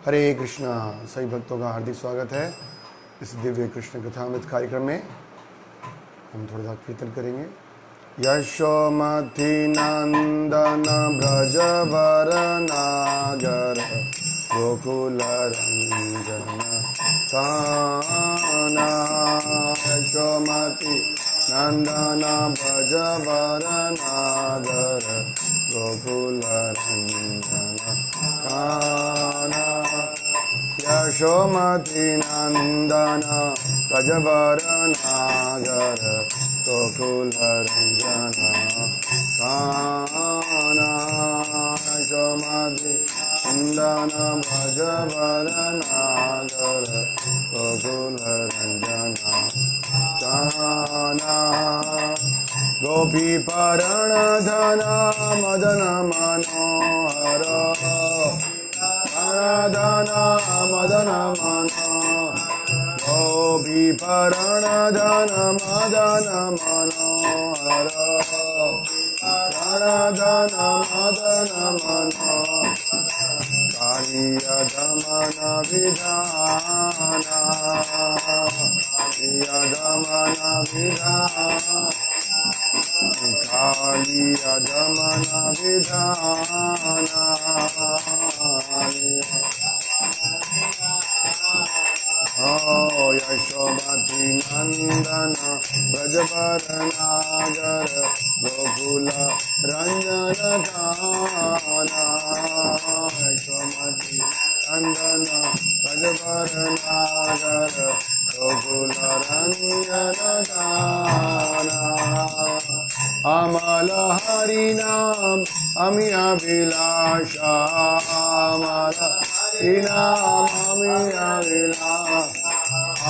हरे कृष्णा। सभी भक्तों का हार्दिक स्वागत है इस दिव्य कृष्ण कथामृत कार्यक्रम में। हम थोड़ा सा कीर्तन करेंगे। यशोमती नंदन ब्रज नागर गोकुल रंजन काना। यशोमती नंदन ब्रज नागर गोकुल रंजन काना। यशोमती नंदन ब्रजवर नागर गोकुल रंजन काना। यशोमती नंदन ब्रजवर नागर गोकुल रंजन काना। गोपी परणधन मदन मनोहर धन मदन मनोहर। गोपी परणधन मदन मनोहर परणधन मदन मनोहर। कालिय दमन विधान कालिय दमन विधान कालिय दमन विधान। यशोमती नंदन ब्रजवर नागर गोकुल रंजन काना। यशोमती नंदन ब्रजवर नागर गोकुल रंजन काना। अमल हरि नाम अमी अभिलाष अमल हरि नाम अमी अभिलाष।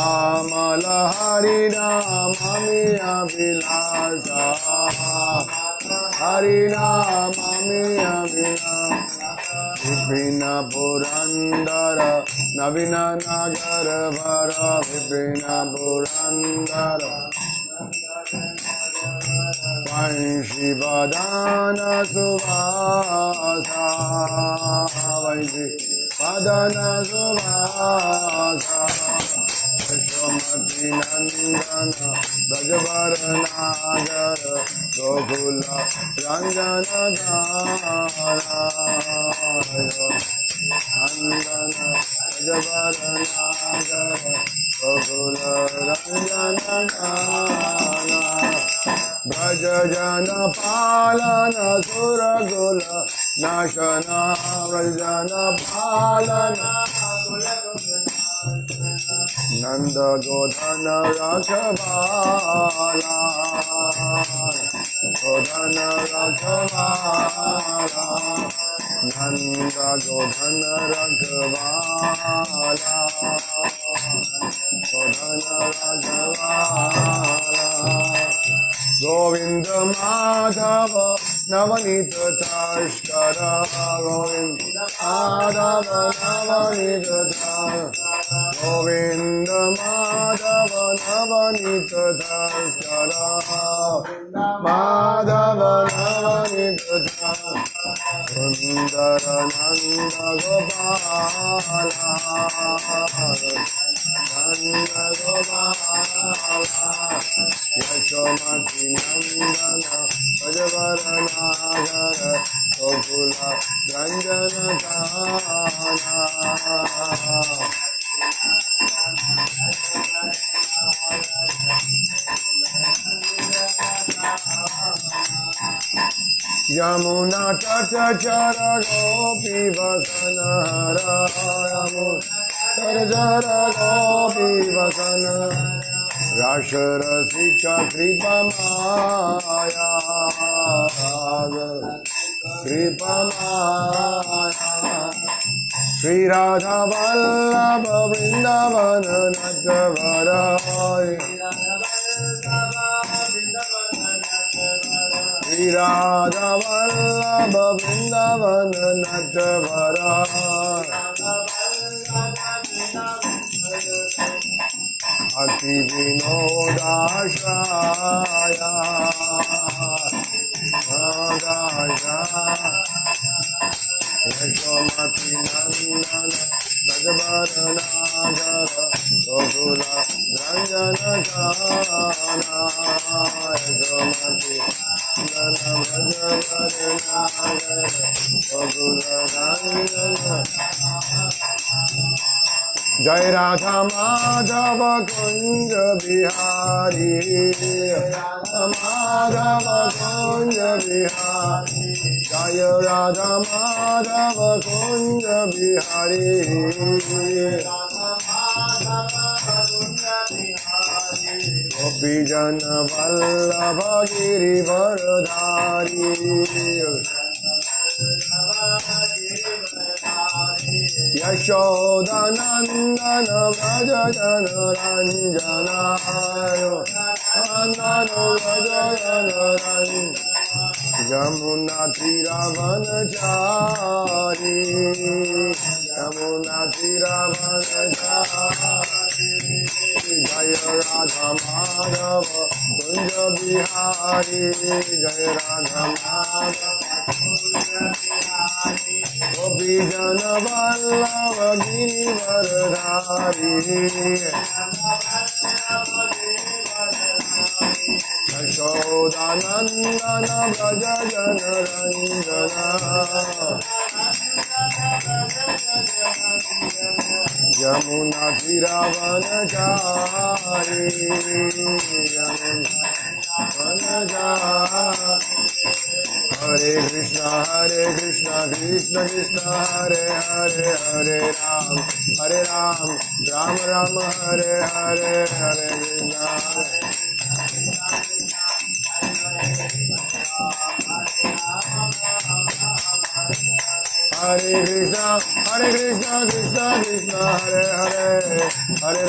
अमल हरि नाम अमी अभिलाष हरि नाम अमी अभिलाष। विपिन पुरंदर नवीन नगर वर विपिन पुरंदर वंशी वदन सुवासा वंशी वदन सुवासा। यशोमती नंदन ब्रजवर नागर गोकुल रंजन काना। नंदन ब्रजवर नागर गोकुल रंजन काना। ब्रज जन पालन सुरकुल नाशन ब्रज जन पालन नंद गोधन रखवाला गोधन रखवाला नंद गोधन रखवाला गोधन रखवाला। गोविंद माधव नवनीत तस्कर गोविंद माधव नवनीत गोविंद माधव नवनीत तस्कर माधव नवनीत सुंदर नंद गोपाला नंद गोपाला। यशोमती नंदन ब्रजवर नागर गोकुल रंजन काना। यमुना तट चर गोपी वसन हर चर गोपी वसन। रास रसिका कृपा माया कृपा माया। श्री राधा वल्लभ वृंदावन नटवर श्री राधा वल्लभ वृंदावन नटवर। अति विनोदाशाय यशोमती नंदन वरनागर गोकुल रंजन काना यशोमती नंदन व्रज वरनागर गोकुल रंजन। जय राधा माधव कुंज बिहारी माधव कुंज बिहारी जय राधा माधव कुंज बिहारी गोपी जन वल्लभ गिरिवरधारी यशोदानंदन व्रज जन रंजना नंदन व्रज जन रंजन यमुना तीरावनचारी यमुना तीरावनचारी जय राधा माधव कुंज बिहारी जय राधा माधव गोपी जन वल्लभ गिरिवरधारी यशोदानंदन व्रज जन रंजना यमुना तीरावनचारी हरे कृष्णा कृष्ण कृष्ण हरे हरे हरे राम राम राम हरे हरे हरे कृष्णा हरे कृष्णा कृष्ण कृष्ण हरे हरे हरे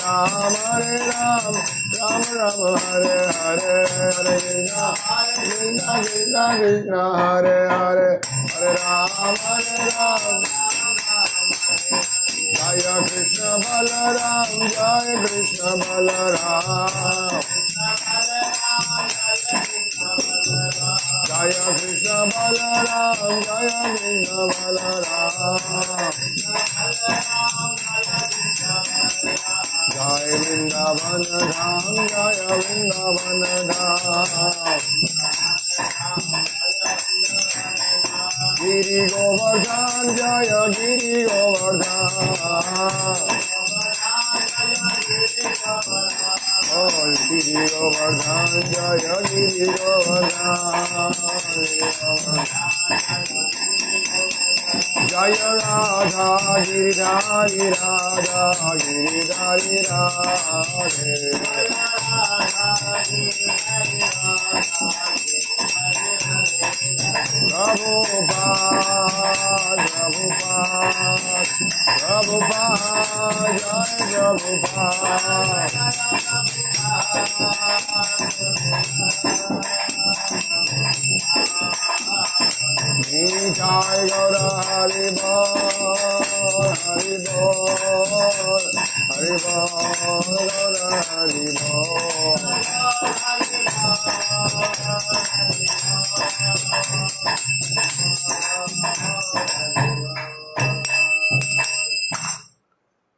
राम राम राम हरे हरे हरे कृष्णा कृष्ण कृष्ण हरे हरे हरे राम जय कृष्ण बलराम जय कृष्ण बलराम जय कृष्ण बलराम जय कृष्ण बलराम जय वृंदावन धाम जय वृंदावन धाम गिरि गोवर्धन जय गिरि गोवर्धन गिरि गोवर्धन जय गिरि गोवर्धन जय राधा गिरिधारी राधा गिरिधारी राधे प्रभुपाद प्रभुपाद जय प्रभुपाद निताय गौर हरि बोल हरि बोल हरि बोल गौर हरि बोल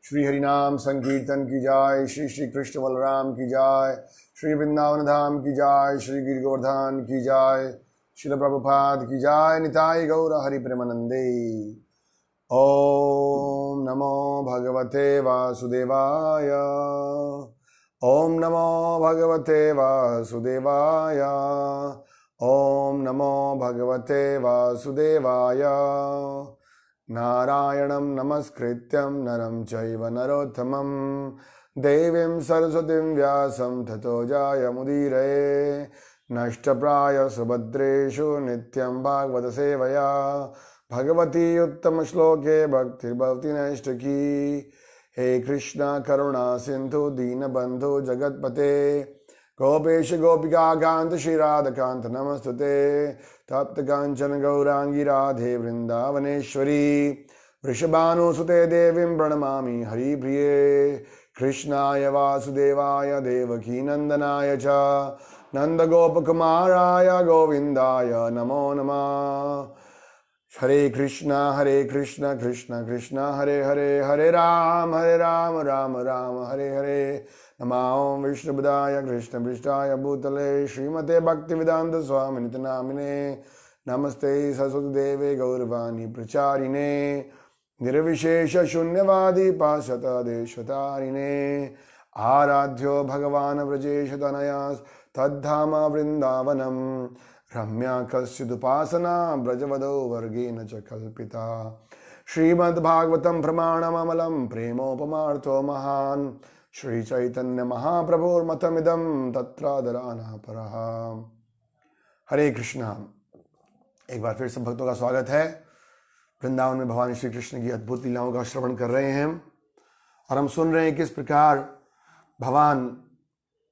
श्री हरिनाम संकीर्तन की जाय, श्री श्री कृष्ण बलराम की जाय, श्री वृंदावन धाम की जाय, श्री गिरि गोवर्धन की जाय, श्रील प्रभुपाद की जाय, निताय गौर हरि प्रेमानंदे। ओम नमो भगवते वासुदेवाय, ओम नमो भगवते वासुदेवाय, ओम नमो भगवते वासुदेवाय। नारायणं नमस्कृत्यं नरं चैव नरोत्तमं देवीं सरस्वतीं व्यासं ततो जायमुदीरये। नष्टप्राय सुभद्रेषु नित्यं भागवत सेवया भगवती उत्तम श्लोके भक्तिर्भवति नैष्ठिकी। हे कृष्ण करुणा सिंधु दीनबंधु जगतपते गोपेश गोपिका कांत श्री राधकांत नमस्तुते। तप्त कांचन गौरांगी राधे वृंदावनेश्वरी वृषभानुसुते देवीं प्रणमामि हरिप्रिये। कृष्णाय वासुदेवाय देवकी नंदनाय च नंदगोपकुमाराय गोविंदाय नमो नमः। हरे कृष्णा कृष्णा कृष्णा हरे हरे, हरे राम राम राम हरे हरे। नमो विष्णुपदाय कृष्ण पृष्ठाय भूतले श्रीमते भक्ति वेदांत स्वामी नित्य नामिने। नमस्ते सरस्वती देवे गौरवाणी प्रचारिणे निर्विशेष शून्यवादी पाशत देशतारिणे। आराध्यो भगवान व्रजेश तनया तद्धाम वृंदावनम रम्या कश्चिदुपासना ब्रजवदो वर्गेण च कल्पिता। श्रीमद्भागवतं प्रमाणममलं प्रेमोपमार्थो महान् श्री चैतन्य महाप्रभुर्मतमिदं तत्रादराना परः। हरे कृष्णा। एक बार फिर सब भक्तों का स्वागत है। वृंदावन में भगवान श्री कृष्ण की अद्भुत लीलाओं का श्रवण कर रहे हैं और हम सुन रहे हैं किस प्रकार भगवान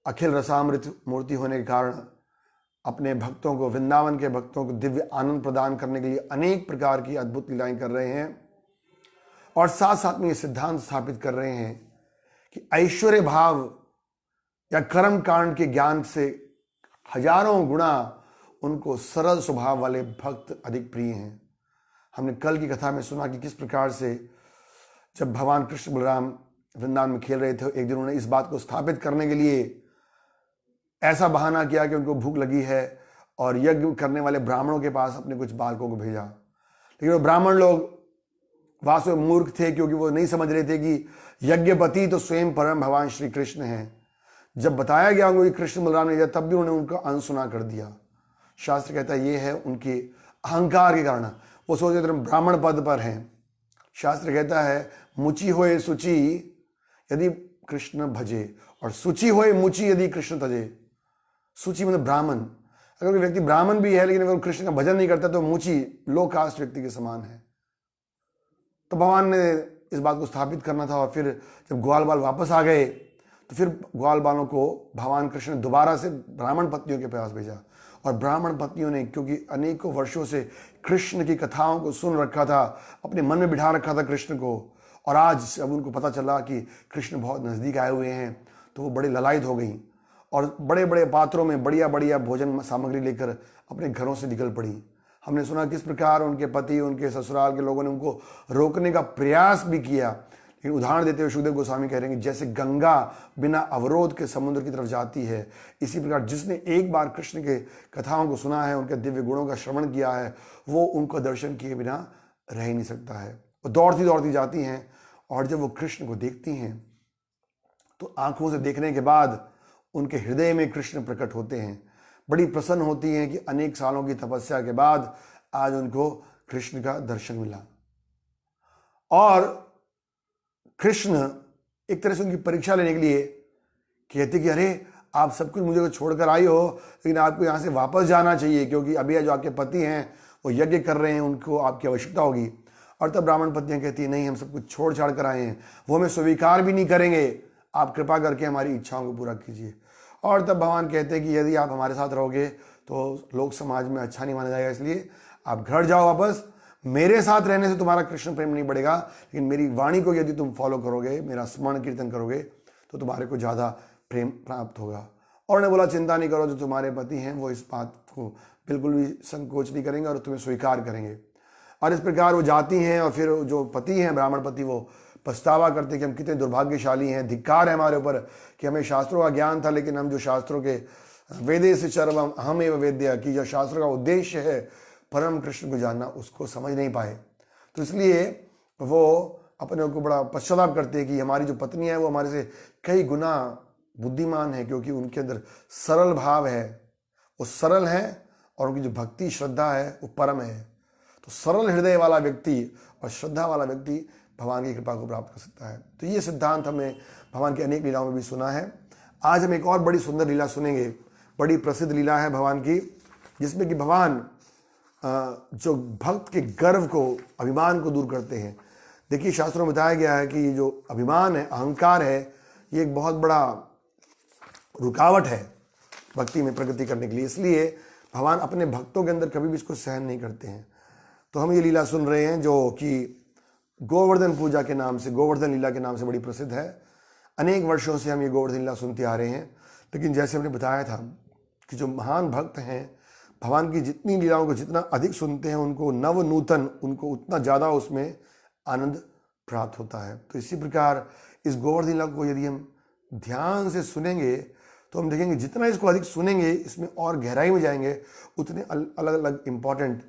अखिल रसामृत मूर्ति होने के कारण अपने भक्तों को, वृंदावन के भक्तों को दिव्य आनंद प्रदान करने के लिए अनेक प्रकार की अद्भुत लीलाएं कर रहे हैं और साथ साथ में ये सिद्धांत स्थापित कर रहे हैं कि ऐश्वर्य भाव या कर्म कांड के ज्ञान से हजारों गुणा उनको सरल स्वभाव वाले भक्त अधिक प्रिय हैं। हमने कल की कथा में सुना कि किस प्रकार से जब भगवान कृष्ण बलराम वृंदावन में खेल रहे थे, एक दिन उन्होंने इस बात को स्थापित करने के लिए ऐसा बहाना किया कि उनको भूख लगी है और यज्ञ करने वाले ब्राह्मणों के पास अपने कुछ बालकों को भेजा। लेकिन वो ब्राह्मण लोग वास्तव में मूर्ख थे, क्योंकि वो नहीं समझ रहे थे कि यज्ञपति तो स्वयं परम भगवान श्री कृष्ण हैं। जब बताया गया उनको कि कृष्ण बलराम ने, तब भी उन्होंने उनका अनसुना कर दिया। शास्त्र कहता है ये है उनके अहंकार के कारण। वो सोचते थे ब्राह्मण पद पर हैं। शास्त्र कहता है मुचि होए सुचि यदि कृष्ण भजे और सुचि होए मुचि यदि कृष्ण तजे। सूची मतलब ब्राह्मण। अगर कोई व्यक्ति ब्राह्मण भी है लेकिन अगर कृष्ण का भजन नहीं करता तो मुची लो कास्ट व्यक्ति के समान है। तो भगवान ने इस बात को स्थापित करना था और फिर जब ग्वाल बाल वापस आ गए तो फिर ग्वाल बालों को भगवान कृष्ण ने दोबारा से ब्राह्मण पत्नियों के पास भेजा। और ब्राह्मण पत्नियों ने, क्योंकि अनेकों वर्षों से कृष्ण की कथाओं को सुन रखा था, अपने मन में बिठा रखा था कृष्ण को, और आज जब उनको पता चला कि कृष्ण बहुत नज़दीक आए हुए हैं तो वो बड़े ललायत हो गई और बड़े बड़े पात्रों में बढ़िया बढ़िया भोजन सामग्री लेकर अपने घरों से निकल पड़ी। हमने सुना किस प्रकार उनके पति, उनके ससुराल के लोगों ने उनको रोकने का प्रयास भी किया, लेकिन उदाहरण देते हुए सुखदेव गोस्वामी कह रहे हैं कि जैसे गंगा बिना अवरोध के समुद्र की तरफ जाती है, इसी प्रकार जिसने एक बार कृष्ण के कथाओं को सुना है, उनके दिव्य गुणों का श्रवण किया है, वो उनको दर्शन किए बिना रह ही नहीं सकता है। वो दौड़ती दौड़ती जाती हैं और जब वो कृष्ण को देखती हैं तो आंखों से देखने के बाद उनके हृदय में कृष्ण प्रकट होते हैं। बड़ी प्रसन्न होती हैं कि अनेक सालों की तपस्या के बाद आज उनको कृष्ण का दर्शन मिला। और कृष्ण एक तरह से उनकी परीक्षा लेने के लिए कहते कि अरे आप सब कुछ मुझे छोड़कर आई हो, लेकिन आपको यहाँ से वापस जाना चाहिए, क्योंकि अभी जो आपके पति हैं वो यज्ञ कर रहे हैं, उनको आपकी आवश्यकता होगी। और तब ब्राह्मण पत्नियां कहती है नहीं, हम सब कुछ छोड़ छाड़ कर आए हैं, वो हमें स्वीकार भी नहीं करेंगे, आप कृपा करके हमारी इच्छाओं को पूरा कीजिए। और तब भगवान कहते हैं कि यदि आप हमारे साथ रहोगे तो लोक समाज में अच्छा नहीं माना जाएगा, इसलिए आप घर जाओ वापस। मेरे साथ रहने से तुम्हारा कृष्ण प्रेम नहीं बढ़ेगा, लेकिन मेरी वाणी को यदि तुम फॉलो करोगे, मेरा स्मरण कीर्तन करोगे, तो तुम्हारे को ज़्यादा प्रेम प्राप्त होगा। और उन्होंने बोला चिंता नहीं करो, जो तुम्हारे पति हैं वो इस बात को बिल्कुल भी संकोच नहीं करेंगे और तुम्हें स्वीकार करेंगे। और इस प्रकार वो जाती हैं और फिर जो पति हैं, ब्राह्मण पति, वो पछतावा करते कि हम कितने दुर्भाग्यशाली हैं, धिक्कार है हमारे ऊपर कि हमें शास्त्रों का ज्ञान था, लेकिन हम जो शास्त्रों के वेदे से सर्वम हम एवं वेद्य की जो शास्त्रों का उद्देश्य है परम कृष्ण को जानना, उसको समझ नहीं पाए। तो इसलिए वो अपने को बड़ा पश्चाताप करते हैं कि हमारी जो पत्नी है वो हमारे से कई गुना बुद्धिमान है, क्योंकि उनके अंदर सरल भाव है, वो सरल है और उनकी जो भक्ति श्रद्धा है वो परम है। तो सरल हृदय वाला व्यक्ति और श्रद्धा वाला व्यक्ति भगवान की कृपा को प्राप्त कर सकता है। तो ये सिद्धांत हमने भगवान की अनेक लीलाओं में भी सुना है। आज हम एक और बड़ी सुंदर लीला सुनेंगे। बड़ी प्रसिद्ध लीला है भगवान की, जिसमें कि भगवान जो भक्त के गर्व को, अभिमान को दूर करते हैं। देखिए शास्त्रों में बताया गया है कि ये जो अभिमान है, अहंकार है, ये एक बहुत बड़ा रुकावट है भक्ति में प्रगति करने के लिए। इसलिए भगवान अपने भक्तों के अंदर कभी भी इसको सहन नहीं करते हैं। तो हम ये लीला सुन रहे हैं जो कि गोवर्धन पूजा के नाम से, गोवर्धन लीला के नाम से बड़ी प्रसिद्ध है। अनेक वर्षों से हम ये गोवर्धन लीला सुनते आ रहे हैं। लेकिन जैसे हमने बताया था कि जो महान भक्त हैं भगवान की जितनी लीलाओं को जितना अधिक सुनते हैं, उनको नव नूतन, उनको उतना ज़्यादा उसमें आनंद प्राप्त होता है। तो इसी प्रकार इस गोवर्धन लीला को यदि हम ध्यान से सुनेंगे तो हम देखेंगे जितना इसको अधिक सुनेंगे, इसमें और गहराई में जाएंगे, उतने अलग अलग इम्पॉर्टेंट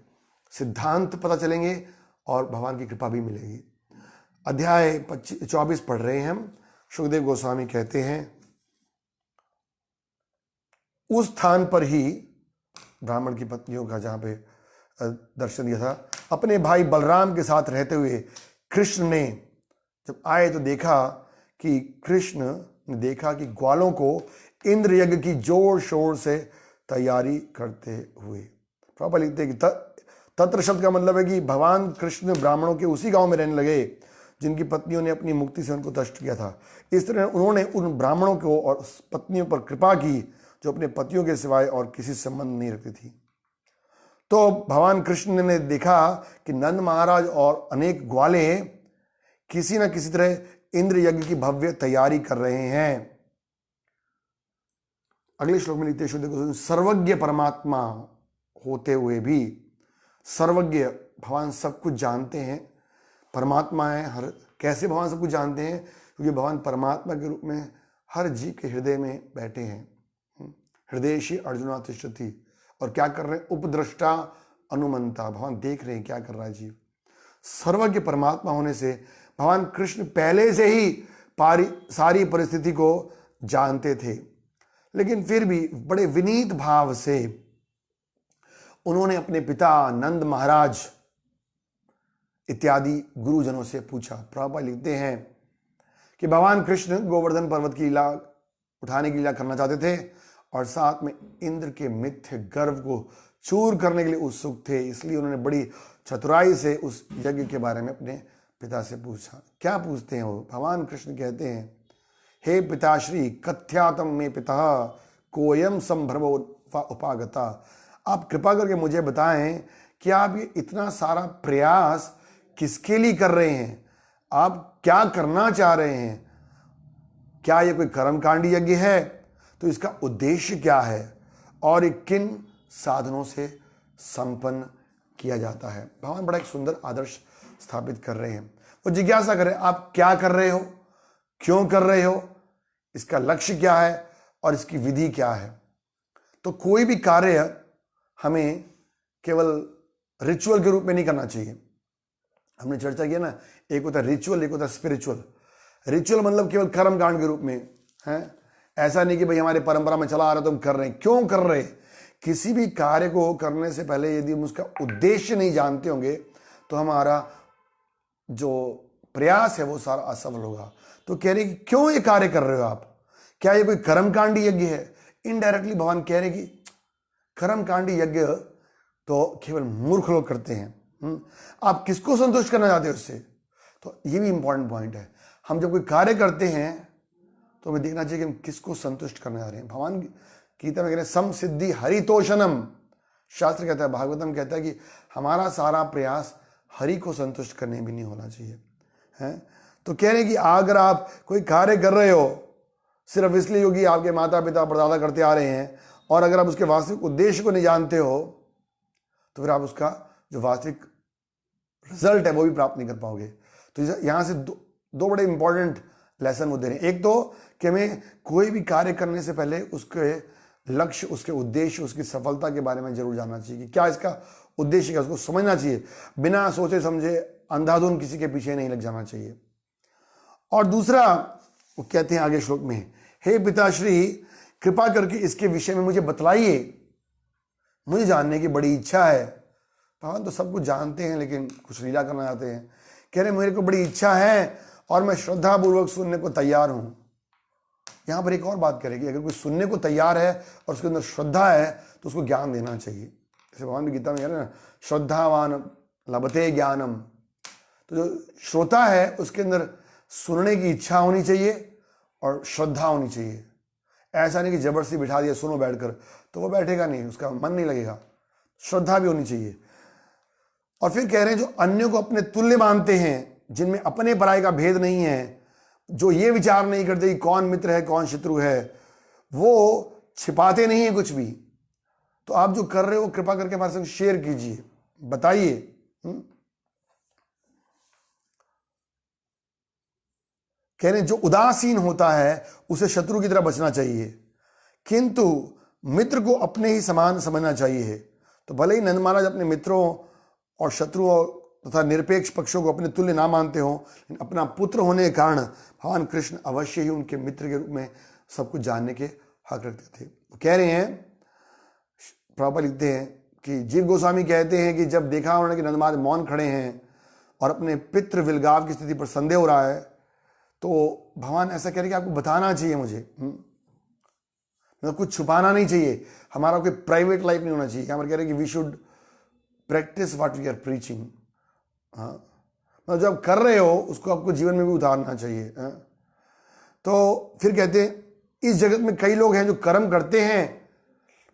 सिद्धांत पता चलेंगे और भगवान की कृपा भी मिलेगी। अध्याय 24 पढ़ रहे हैं हम। सुखदेव गोस्वामी कहते हैं, उस स्थान पर ही ब्राह्मण की पत्नियों का जहाँ पे दर्शन दिया था, अपने भाई बलराम के साथ रहते हुए कृष्ण ने जब आए तो देखा कि कृष्ण ने देखा कि ग्वालों को इंद्र यज्ञ की जोर शोर से तैयारी करते हुए। प्रभुपाद लिखते हैं कि तत्र शब्द का मतलब है कि भगवान कृष्ण ब्राह्मणों के उसी गांव में रहने लगे जिनकी पत्नियों ने अपनी मुक्ति से उनको दष्ट किया था। इस तरह उन्होंने उन ब्राह्मणों को और पत्नियों पर कृपा की जो अपने पतियों के सिवाय और किसी संबंध नहीं रखती थी। तो भगवान कृष्ण ने देखा कि नंद महाराज और अनेक ग्वाले किसी न किसी तरह इंद्र यज्ञ की भव्य तैयारी कर रहे हैं। अगले श्लोक में लिखते हैं, शुद्ध सर्वज्ञ परमात्मा होते हुए भी, सर्वज्ञ भगवान सब कुछ जानते हैं, परमात्मा है। हर कैसे भगवान सब कुछ जानते हैं? क्योंकि भगवान परमात्मा के रूप में हर जीव के हृदय में बैठे हैं। हृदय श्री अर्जुना तिष्ठति, और क्या कर रहे हैं? उपद्रष्टा अनुमंता, भगवान देख रहे हैं क्या कर रहा है जीव। सर्वज्ञ परमात्मा होने से भगवान कृष्ण पहले से ही सारी परिस्थिति को जानते थे, लेकिन फिर भी बड़े विनीत भाव से उन्होंने अपने पिता नंद महाराज इत्यादि गुरुजनों से पूछा। प्रभुपाद लिखते हैं कि भगवान कृष्ण गोवर्धन पर्वत की लीला उठाने की लीला करना चाहते थे और साथ में इंद्र के मिथ्य गर्व को चूर करने के लिए उत्सुक थे। इसलिए उन्होंने बड़ी चतुराई से उस यज्ञ के बारे में अपने पिता से पूछा। क्या पूछते हैं वो? भगवान कृष्ण कहते हैं, हे पिताश्री कथ्यातम में पिता कोयम संभ्रमो उपागता, आप कृपा करके मुझे बताएं कि आप ये इतना सारा प्रयास किसके लिए कर रहे हैं? आप क्या करना चाह रहे हैं? क्या ये कोई कर्मकांडी यज्ञ है? तो इसका उद्देश्य क्या है और ये किन साधनों से संपन्न किया जाता है? भगवान बड़ा एक सुंदर आदर्श स्थापित कर रहे हैं। वो जिज्ञासा करें, आप क्या कर रहे हो, क्यों कर रहे हो, इसका लक्ष्य क्या है और इसकी विधि क्या है। तो कोई भी कार्य हमें केवल रिचुअल के रूप में नहीं करना चाहिए। हमने चर्चा किया ना, एक होता है रिचुअल, एक होता है स्पिरिचुअल। रिचुअल मतलब केवल कर्म कांड के रूप में है। ऐसा नहीं कि भाई हमारे परंपरा में चला आ रहा तो हम कर रहे हैं। क्यों कर रहे हैं? किसी भी कार्य को करने से पहले यदि हम उसका उद्देश्य नहीं जानते होंगे तो हमारा जो प्रयास है वो सारा असफल होगा। तो कह रहे कि क्यों ये कार्य कर रहे हो आप? क्या ये कोई कर्मकांडी यज्ञ है? इनडायरेक्टली भगवान कह रहे कि कर्मकांडी यज्ञ तो केवल मूर्ख लोग करते हैं। आप किसको संतुष्ट करना चाहते हो इससे? तो ये भी इंपॉर्टेंट पॉइंट है। हम जब कोई कार्य करते हैं तो हमें देखना चाहिए कि हम किसको संतुष्ट करने जा रहे हैं। भगवान गीता में कह रहे हैं सम सिद्धि हरितोषणम, शास्त्र कहता है, भागवतम कहता है कि हमारा सारा प्रयास हरि को संतुष्ट करने भी नहीं होना चाहिए है। तो कह रहे हैं कि अगर आप कोई कार्य कर रहे हो सिर्फ इसलिए क्योंकि आपके माता पिता परदादा करते आ रहे हैं और अगर आप उसके वास्तविक उद्देश्य को नहीं जानते हो तो फिर आप उसका जो वास्तविक रिजल्ट है वो भी प्राप्त नहीं कर पाओगे। तो यहाँ से दो बड़े इंपॉर्टेंट लेसन वो दे रहे हैं। एक तो कि हमें कोई भी कार्य करने से पहले उसके लक्ष्य, उसके उद्देश्य, उसकी सफलता के बारे में जरूर जानना चाहिए कि क्या इसका उद्देश्य क्या, उसको समझना चाहिए। बिना सोचे समझे अंधाधुन किसी के पीछे नहीं लग जाना चाहिए। और दूसरा वो कहते हैं आगे श्लोक में, हे पिताश्री कृपा करके इसके विषय में मुझे बतलाइए, मुझे जानने की बड़ी इच्छा है। भगवान तो सब कुछ जानते हैं लेकिन कुछ लीला करना चाहते हैं। कह रहे मेरे को बड़ी इच्छा है और मैं श्रद्धा पूर्वक सुनने को तैयार हूं। यहां पर एक और बात करेगी, अगर कोई सुनने को तैयार है और उसके अंदर श्रद्धा है तो उसको ज्ञान देना चाहिए। जैसे भगवान की गीता में कह रहे हैं ना, श्रद्धावान लभते ज्ञानम। तो जो श्रोता है उसके अंदर सुनने की इच्छा होनी चाहिए और श्रद्धा होनी चाहिए। ऐसा नहीं कि जबरदस्ती बिठा दिया सुनो बैठकर, तो वो बैठेगा नहीं, उसका मन नहीं लगेगा। श्रद्धा भी होनी चाहिए। और फिर कह रहे हैं जो अन्यों को अपने तुल्य मानते हैं, जिनमें अपने पराये का भेद नहीं है, जो ये विचार नहीं करते कि कौन मित्र है कौन शत्रु है, वो छिपाते नहीं है कुछ भी, तो आप जो कर रहे हो कृपा करके हमारे संग शेयर कीजिए, बताइए। कह रहे जो उदासीन होता है उसे शत्रु की तरह बचना चाहिए, किंतु मित्र को अपने ही समान समझना चाहिए। तो भले ही नंद महाराज अपने मित्रों और शत्रुओं तथा निरपेक्ष पक्षों को अपने तुल्य ना मानते हो, लेकिन अपना पुत्र होने के कारण भगवान कृष्ण अवश्य ही उनके मित्र के रूप में सब कुछ जानने के हक रखते थे। वो कह रहे हैं, प्रभुपाद लिखते हैं कि जीव गोस्वामी कहते हैं कि जब देखा उन्होंने कि नंद महाराज मौन खड़े हैं और अपने पितृ विलगाव की स्थिति पर संदेह हो रहा है, तो भगवान ऐसा कह रहे कि आपको बताना चाहिए मुझे, मतलब कुछ छुपाना नहीं चाहिए, हमारा कोई प्राइवेट लाइफ नहीं होना चाहिए। हमारे कह रहे हैं कि we should practice what we are preaching. हाँ, मतलब जो आप कर रहे हो उसको आपको जीवन में भी उतारना चाहिए। हाँ? तो फिर कहते हैं इस जगत में कई लोग हैं जो कर्म करते हैं,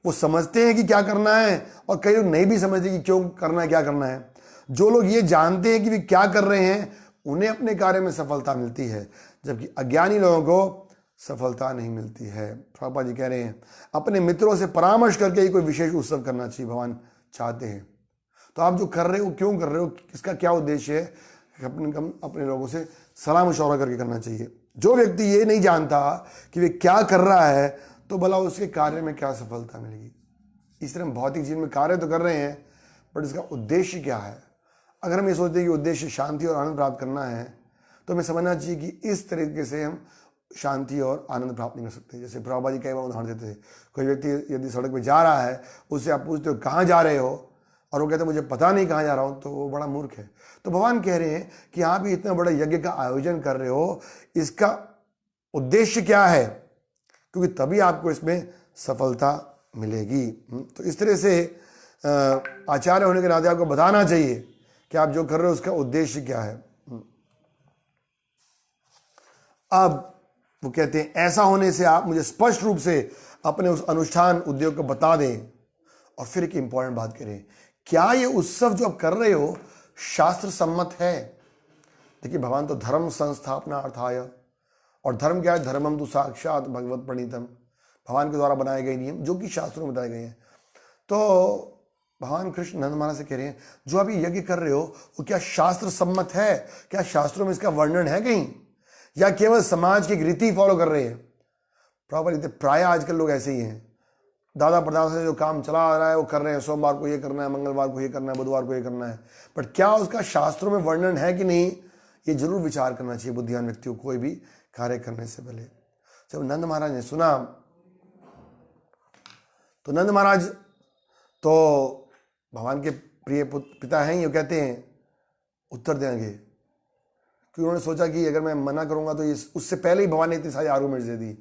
वो समझते हैं कि क्या करना है, और कई लोग नहीं भी समझते कि क्यों करना है, क्या करना है। जो लोग ये जानते हैं कि वे क्या कर रहे हैं उन्हें अपने कार्य में सफलता मिलती है, जबकि अज्ञानी लोगों को सफलता नहीं मिलती है। प्रभुपाद जी कह रहे हैं अपने मित्रों से परामर्श करके ही कोई विशेष उत्सव करना चाहिए, भगवान चाहते हैं। तो आप जो कर रहे हो क्यों कर रहे हो, इसका क्या उद्देश्य है, अपने लोगों से सलाह मशवरा करके करना चाहिए। जो व्यक्ति ये नहीं जानता कि वे क्या कर रहा है तो भला उसके कार्य में क्या सफलता मिलेगी। इस तरह हम भौतिक जीवन में कार्य तो कर रहे हैं, बट इसका उद्देश्य क्या है। अगर हम ये सोचते हैं कि उद्देश्य शांति और आनंद प्राप्त करना है, तो हमें समझना चाहिए कि इस तरीके से हम शांति और आनंद प्राप्त नहीं कर सकते। जैसे प्रभुपाद जी कई बार उदाहरण देते थे, कोई व्यक्ति यदि सड़क पे जा रहा है, उससे आप पूछते हो कहाँ जा रहे हो, और वो कहते मुझे पता नहीं कहाँ जा रहा हूँ, तो वो बड़ा मूर्ख है। तो भगवान कह रहे हैं कि आप भी इतना बड़ा यज्ञ का आयोजन कर रहे हो, इसका उद्देश्य क्या है, क्योंकि तभी आपको इसमें सफलता मिलेगी। तो इस तरह से आचार्य होने के नाते आपको बताना चाहिए कि आप जो कर रहे हो उसका उद्देश्य क्या है। अब वो कहते हैं ऐसा होने से आप मुझे स्पष्ट रूप से अपने उस अनुष्ठान उद्योग को बता दें। और फिर एक इंपॉर्टेंट बात करें, क्या ये उत्सव जो आप कर रहे हो शास्त्र सम्मत है। देखिए भगवान तो धर्म संस्थापना अर्थाय, और धर्म क्या है, धर्मम तो साक्षात भगवत प्रणीतम, भगवान के द्वारा बनाए गए नियम जो कि शास्त्रों में बताए गए हैं। तो भगवान कृष्ण नंद महाराज से कह रहे हैं जो आप ये यज्ञ कर रहे हो वो क्या शास्त्र सम्मत है, क्या शास्त्रों में इसका वर्णन है कहीं, या केवल समाज की रीति फॉलो कर रहे हैं। प्रॉपर प्राय आजकल लोग ऐसे ही हैं, दादा परदादा से जो काम चला आ रहा है वो कर रहे हैं, सोमवार को ये करना है, मंगलवार को ये करना है, बुधवार को ये करना है, बट क्या उसका शास्त्रों में वर्णन है कि नहीं, ये जरूर विचार करना चाहिए बुद्धिमान व्यक्तियों को कोई भी कार्य करने से पहले। जब नंद महाराज ने सुना तो नंद महाराज तो भगवान के प्रिय पिता हैं, ये कहते हैं उत्तर देंगे, क्योंकि उन्होंने सोचा कि अगर मैं मना करूंगा तो ये उससे पहले ही भगवान ने इतनी सारी आर्गुमेंट्स दे दी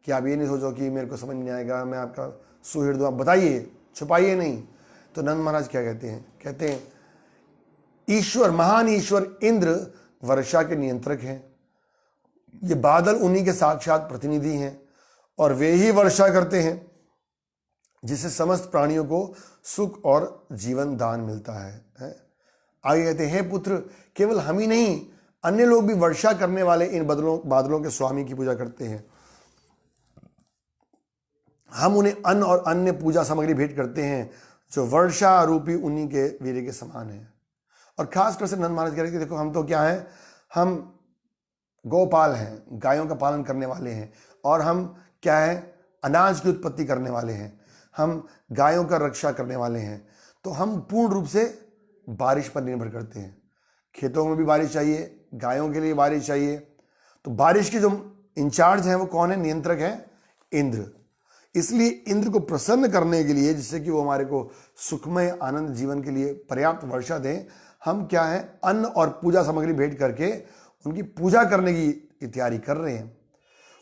कि आप ये नहीं सोचो कि मेरे को समझ नहीं आएगा, मैं आपका सुहृद दूँ, आप बताइए, छुपाइए नहीं। तो नंद महाराज क्या कहते हैं, कहते हैं ईश्वर, महान ईश्वर इंद्र वर्षा के नियंत्रक हैं, ये बादल उन्हीं के साक्षात प्रतिनिधि हैं, और वे ही वर्षा करते हैं जिससे समस्त प्राणियों को सुख और जीवन दान मिलता है। आगे कहते हैं हे पुत्र, केवल हम ही नहीं अन्य लोग भी वर्षा करने वाले इन बादलों के स्वामी की पूजा करते हैं। हम उन्हें अन्न और अन्य पूजा सामग्री भेंट करते हैं जो वर्षा रूपी उन्हीं के वीर्य के समान है। और खासकर से नंद महाराज कह रहे हैं कि देखो हम तो क्या है, हम गोपाल हैं, गायों का पालन करने वाले हैं, और हम क्या है, अनाज की उत्पत्ति करने वाले हैं, हम गायों का रक्षा करने वाले हैं। तो हम पूर्ण रूप से बारिश पर निर्भर करते हैं, खेतों में भी बारिश चाहिए, गायों के लिए बारिश चाहिए। तो बारिश के जो इंचार्ज हैं वो कौन है, नियंत्रक हैं इंद्र। इसलिए इंद्र को प्रसन्न करने के लिए, जिससे कि वो हमारे को सुखमय आनंद जीवन के लिए पर्याप्त वर्षा दें, हम क्या है, अन्न और पूजा सामग्री भेंट करके उनकी पूजा करने की तैयारी कर रहे हैं।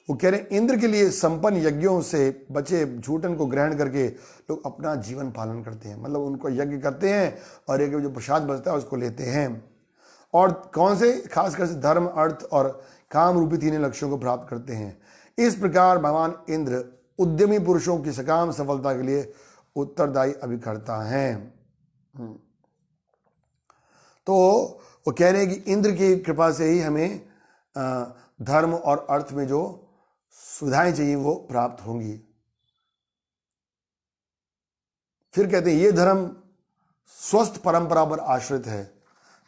वो कह रहे हैं इंद्र के लिए संपन्न यज्ञों से बचे झूठन को ग्रहण करके लोग अपना जीवन पालन करते हैं, मतलब उनको यज्ञ करते हैं और एक जो प्रसाद बचता है उसको लेते हैं। और कौन से, खासकर से धर्म, अर्थ और काम रूपी तीन लक्ष्यों को प्राप्त करते हैं। इस प्रकार भगवान इंद्र उद्यमी पुरुषों की सकाम सफलता के लिए उत्तरदायी अभिकर्ता हैं। तो वो कह रहे हैं कि इंद्र की कृपा से ही हमें धर्म और अर्थ में जो सुविधाएं चाहिए वो प्राप्त होंगी। फिर कहते हैं ये धर्म स्वस्थ परंपरा पर आश्रित है।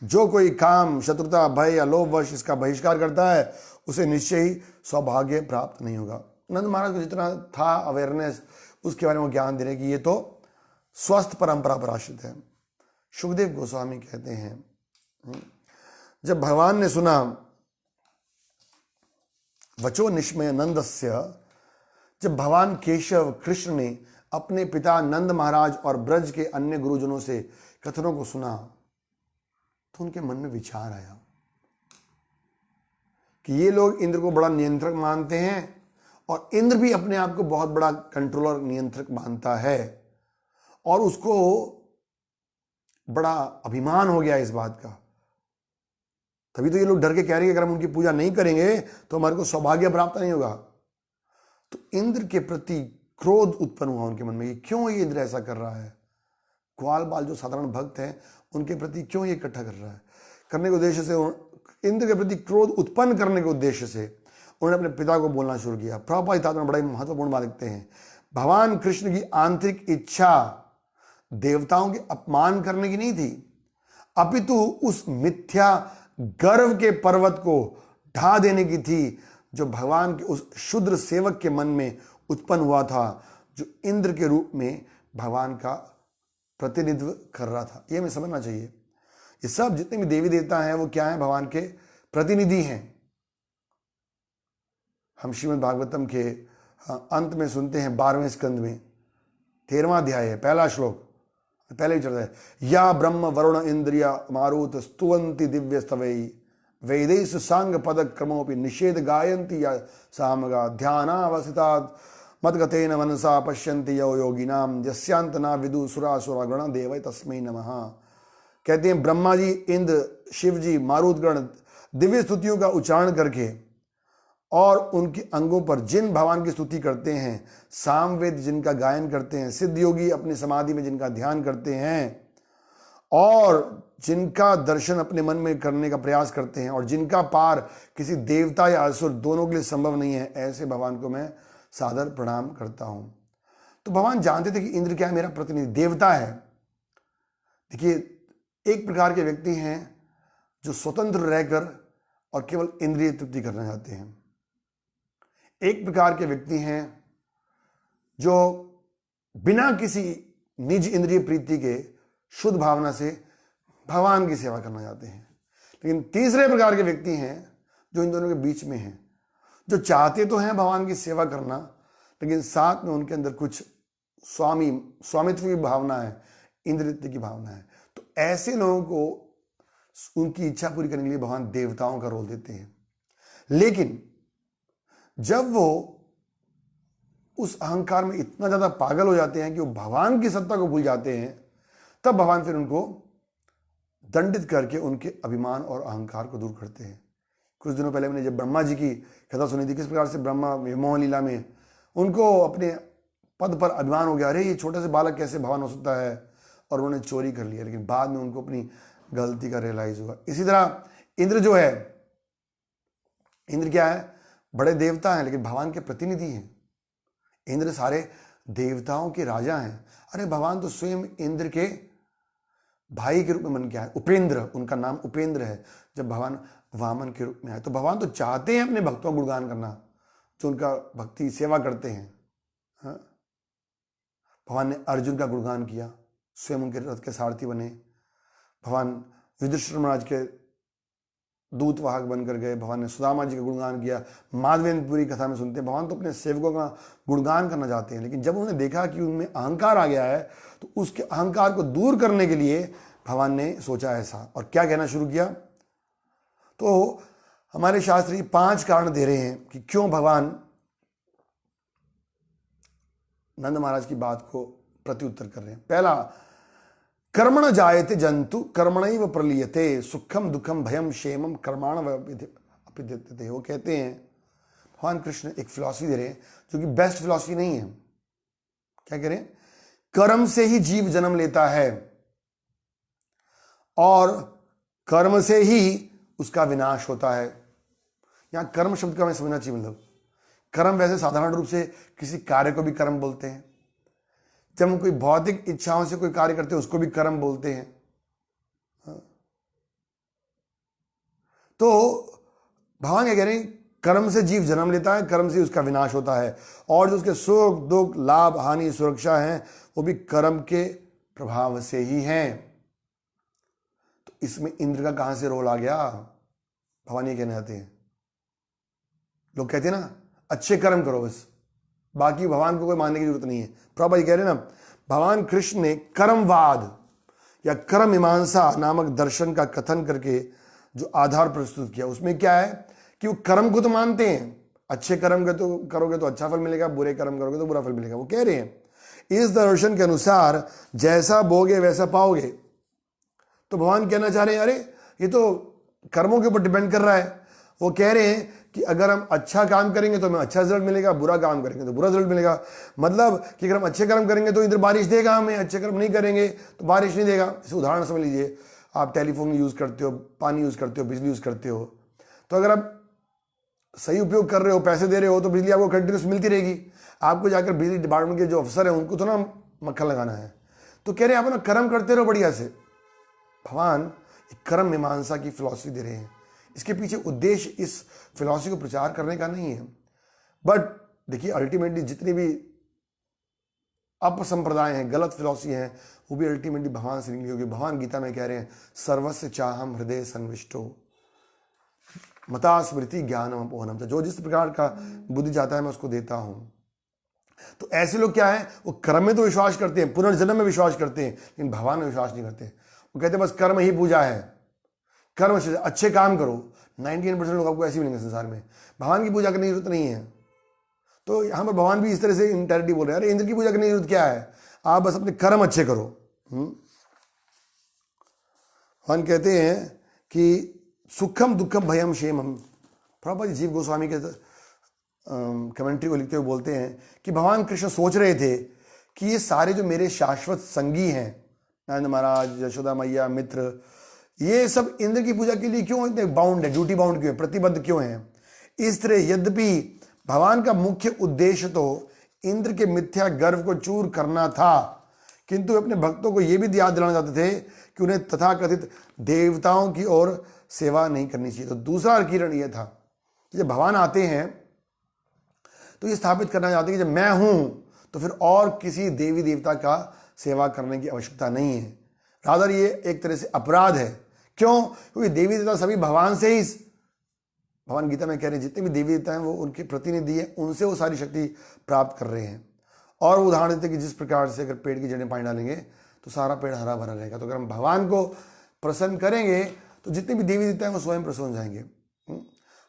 जो कोई काम, शत्रुता, भय या लोभवश इसका बहिष्कार करता है उसे निश्चय ही सौभाग्य प्राप्त नहीं होगा। नंद महाराज को जितना था अवेयरनेस, उसके बारे में ज्ञान दे रहे कि ये तो स्वस्थ परंपरा पर आश्रित है। सुखदेव गोस्वामी कहते हैं जब भगवान ने सुना वचो निष्मय नंदस्य, जब भगवान केशव कृष्ण ने अपने पिता नंद महाराज और ब्रज के अन्य गुरुजनों से कथनों को सुना तो उनके मन में विचार आया कि ये लोग इंद्र को बड़ा नियंत्रक मानते हैं और इंद्र भी अपने आप को बहुत बड़ा कंट्रोलर, नियंत्रक मानता है और उसको बड़ा अभिमान हो गया इस बात का। तभी तो ये लोग डर के कह रहे हैं कि अगर हम उनकी पूजा नहीं करेंगे तो हमारे को सौभाग्य प्राप्त नहीं होगा। तो इंद्र के प्रति क्रोध उत्पन्न हुआ उनके मन में कि क्यों ये इंद्र ऐसा कर रहा है, ग्वाल बाल जो साधारण भक्त हैं उनके प्रति क्यों ये इकट्ठा कर रहा है। करने के उद्देश्य से, इंद्र के प्रति क्रोध उत्पन्न करने के उद्देश्य से उन्होंने अपने पिता को बोलना शुरू किया। प्रभुपाद इस बात में बड़ा ही महत्वपूर्ण बात लिखते हैं, भगवान कृष्ण की आंतरिक इच्छा देवताओं के अपमान करने की नहीं थी, अपितु उस मिथ्या गर्व के पर्वत को ढा देने की थी जो भगवान के उस शुद्र सेवक के मन में उत्पन्न हुआ था, जो इंद्र के रूप में भगवान का प्रतिनिधित्व कर रहा था। यह हमें समझना चाहिए। ये सब जितने भी देवी देवता हैं वो क्या हैं, भगवान के प्रतिनिधि हैं। हम श्रीमद् भागवतम के अंत में सुनते हैं 12वें स्कंद में 13वां अध्याय है, पहला श्लोक पहले ही चलता है, या ब्रह्म वरुण इंद्रिया मारुत स्तुवंती दिव्य स्तवई वेदेश सांग पद क्रमोपि निषेध गायंती या सामगा ध्यानावसिता मदगतेन मनसा पश्यन्ति यो योगिनाम यस्यांत ना विदु सुरासुरा गण देवै तस्मै नमः। कहते हैं ब्रह्मा जी, इंद्र, शिव जी, मारुत गण दिव्य स्तुतियों का उच्चारण करके और उनके अंगों पर जिन भगवान की स्तुति करते हैं, सामवेद जिनका गायन करते हैं, सिद्ध योगी अपनी समाधि में जिनका ध्यान करते हैं और जिनका दर्शन अपने मन में करने का प्रयास करते हैं और जिनका पार किसी देवता या असुर दोनों के लिए संभव नहीं है, ऐसे भगवान को मैं सादर प्रणाम करता हूं। तो भगवान जानते थे कि इंद्र क्या है, मेरा प्रतिनिधि देवता है। देखिए, एक प्रकार के व्यक्ति हैं जो स्वतंत्र रहकर और केवल इंद्रिय तृप्ति करना चाहते हैं। एक प्रकार के व्यक्ति हैं जो बिना किसी निज इंद्रिय प्रीति के शुद्ध भावना से भगवान की सेवा करना चाहते हैं। लेकिन तीसरे प्रकार के व्यक्ति हैं जो इन दोनों के बीच में हैं, जो चाहते तो हैं भगवान की सेवा करना, लेकिन साथ में उनके अंदर कुछ स्वामित्व की भावना है, इंद्रियत्व की भावना है। तो ऐसे लोगों को उनकी इच्छा पूरी करने के लिए भगवान देवताओं का रोल देते हैं। लेकिन जब वो उस अहंकार में इतना ज्यादा पागल हो जाते हैं कि वो भगवान की सत्ता को भूल जाते हैं, तब भगवान फिर उनको दंडित करके उनके अभिमान और अहंकार को दूर करते हैं। कुछ दिनों पहले मैंने जब ब्रह्मा जी की कथा सुनी थी, किस प्रकार से ब्रह्मा मोह लीला में उनको अपने पद पर अभिमान हो गया, अरे ये छोटे से बालक कैसे भगवान हो सकता है, और उन्होंने चोरी कर लिया। लेकिन बाद में उनको अपनी गलती का रियलाइज हुआ। इसी तरह इंद्र जो है, इंद्र क्या है, बड़े देवता हैं लेकिन भगवान के प्रतिनिधि हैं। इंद्र सारे देवताओं के राजा हैं। अरे भगवान तो स्वयं इंद्र के भाई के रूप में बन के आए, उपेंद्र, उनका नाम उपेंद्र है। जब भगवान वामन के रूप में आए तो भगवान तो चाहते हैं अपने भक्तों का गुणगान करना, जो उनका भक्ति सेवा करते हैं। हाँ? भगवान ने अर्जुन का गुणगान किया, स्वयं उनके रथ के सारथी बने। भगवान युधिष्ठिर महाराज के दूतवाहक बनकर गए। भगवान ने सुदामा जी का गुणगान किया। माधवेंद्रपुरी कथा में सुनते हैं भगवान तो अपने सेवकों का गुणगान करना चाहते हैं, लेकिन जब उन्होंने देखा कि उनमें अहंकार आ गया है तो उसके अहंकार को दूर करने के लिए भगवान ने सोचा ऐसा, और क्या कहना शुरू किया। तो हमारे शास्त्री 5 कारण दे रहे हैं कि क्यों भगवान नंद महाराज की बात को प्रत्युत्तर कर रहे हैं। पहला, कर्मण जायते जंतु कर्मणैव प्रलीयते सुखम दुखम भयम क्षेमम कर्माण अपिद्यते। वो कहते हैं, भगवान कृष्ण एक फिलॉसफी दे रहे हैं जो कि बेस्ट फिलॉसफी नहीं है। क्या कह रहे हैं, कर्म से ही जीव जन्म लेता है और कर्म से ही उसका विनाश होता है। यहां कर्म शब्द का हमें समझना चाहिए। मतलब कर्म वैसे साधारण रूप से किसी कार्य को भी कर्म बोलते हैं। जब हम कोई भौतिक इच्छाओं से कोई कार्य करते हैं उसको भी कर्म बोलते हैं। तो भगवान क्या कह रहे हैं, कर्म से जीव जन्म लेता है, कर्म से उसका विनाश होता है, और जो उसके सुख दुख लाभ हानि सुरक्षा है वो भी कर्म के प्रभाव से ही हैं। तो इसमें इंद्र का कहां से रोल आ गया? भगवान ये कहना चाहते हैं। लोग कहते हैं ना अच्छे कर्म करो बस, बाकी भगवान को कोई मानने की जरूरत नहीं है। प्रभुपाद ये कह रहे हैं ना, भगवान कृष्ण ने कर्मवाद या कर्म मीमांसा नामक दर्शन का कथन करके जो आधार प्रस्तुत किया, उसमें क्या है कि वो कर्म को तो मानते हैं, अच्छे कर्म करोगे तो अच्छा फल मिलेगा, बुरे कर्म करोगे तो बुरा फल मिलेगा। वो कह रहे हैं इस दर्शन के अनुसार जैसा बोगे वैसा पाओगे। तो भगवान कहना चाह रहे हैं अरे ये तो कर्मों के ऊपर डिपेंड कर रहा है। वो कह रहे हैं कि अगर हम अच्छा काम करेंगे तो हमें अच्छा रिजल्ट मिलेगा, बुरा काम करेंगे तो बुरा रिजल्ट मिलेगा। मतलब कि अगर हम अच्छे कर्म करेंगे तो इंद्र बारिश देगा हमें, अच्छे कर्म नहीं करेंगे तो बारिश नहीं देगा। इसे उदाहरण समझ लीजिए, आप टेलीफोन यूज़ करते हो, पानी यूज़ करते हो, बिजली यूज़ करते हो, तो अगर आप सही उपयोग कर रहे हो, पैसे दे रहे हो, तो बिजली आपको कंटिन्यूस मिलती रहेगी। आपको जाकर बिजली डिपार्टमेंट के जो अफसर हैं उनको तो ना मक्खन लगाना है। तो कह रहे हैं आप ना कर्म करते रहो बढ़िया से। भगवान कर्म मीमांसा की फिलॉसफी दे रहे हैं। इसके पीछे उद्देश्य इस फिलॉसफी को प्रचार करने का नहीं है, बट देखिए अल्टीमेटली जितनी भी अपसंप्रदाय हैं, गलत फिलॉसफी हैं, वो भी अल्टीमेटली भगवान से निकली होगी। भगवान गीता में कह रहे हैं सर्वस्य चाहम हृदय संविष्टो मता स्मृति ज्ञानम अपोहनम, जो जिस प्रकार का बुद्धि जाता है मैं उसको देता हूं। तो ऐसे लोग क्या है, वो कर्म में तो विश्वास करते हैं, पुनर्जन्म में विश्वास करते हैं, लेकिन भगवान में विश्वास नहीं करते। वो कहते हैं बस कर्म ही पूजा है, कर्म से अच्छे काम करो। 99% लोग आपको ऐसे मिलेंगे संसार में, भगवान की पूजा करने की जरूरत नहीं है। तो यहां पर भगवान भी इस तरह से इंडायरेक्टली बोल रहे हैं अरे इंद्र की पूजा करने की जरूरत क्या है, आप बस अपने कर्म अच्छे करो। भगवान कहते हैं कि सुखम दुखम भयम क्षेमम। प्रभुपाद जी जीव गोस्वामी के कमेंट्री को लिखते हुए बोलते हैं कि भगवान कृष्ण सोच रहे थे कि ये सारे जो मेरे शाश्वत संगी हैं, नंद महाराज, यशोदा मैया, मित्र, ये सब इंद्र की पूजा के लिए क्यों इतने बाउंड है, ड्यूटी बाउंड क्यों है, प्रतिबद्ध क्यों है। इस तरह यद्यपि भगवान का मुख्य उद्देश्य तो इंद्र के मिथ्या गर्व को चूर करना था, किंतु अपने भक्तों को यह भी याद दिलाना चाहते थे कि उन्हें तथाकथित देवताओं की ओर सेवा नहीं करनी चाहिए। तो दूसरा किरण यह था कि जब भगवान आते हैं तो ये स्थापित करना चाहते हैं कि जब मैं हूं तो फिर और किसी देवी देवता का सेवा करने की आवश्यकता नहीं है। रादर ये एक तरह से अपराध है। क्यों? क्योंकि देवी देवता सभी भगवान से ही, भगवान गीता में कह रहे हैं जितने भी देवी देवता हैं वो उनके प्रतिनिधि हैं, उनसे वो सारी शक्ति प्राप्त कर रहे हैं। और वो उदाहरण देते हैं कि जिस प्रकार से अगर पेड़ की जड़ें पानी डालेंगे तो सारा पेड़ हरा भरा रहेगा। तो अगर हम भगवान को प्रसन्न करेंगे तो जितने भी देवी देवता हैं वो स्वयं प्रसन्न हो जाएंगे।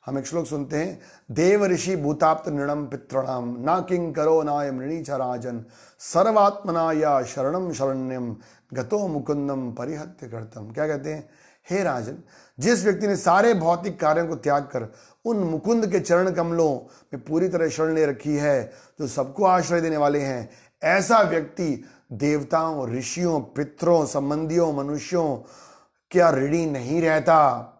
हम एक श्लोक सुनते हैं, देव ऋषि भूताप्त नृणम पितृणाम ना किंग करो नाय मृणी च राजन सर्वात्मना या शरणम शरण्यम गतो मुकुंदम परिहत्य करतम। क्या कहते हैं, हे राजन, जिस व्यक्ति ने सारे भौतिक कार्यों को त्याग कर उन मुकुंद के चरण कमलों में पूरी तरह शरण ले रखी है, जो सबको आश्रय देने वाले हैं, ऐसा व्यक्ति देवताओं, ऋषियों, पितरों, संबंधियों, मनुष्यों क्या ऋणी नहीं रहता।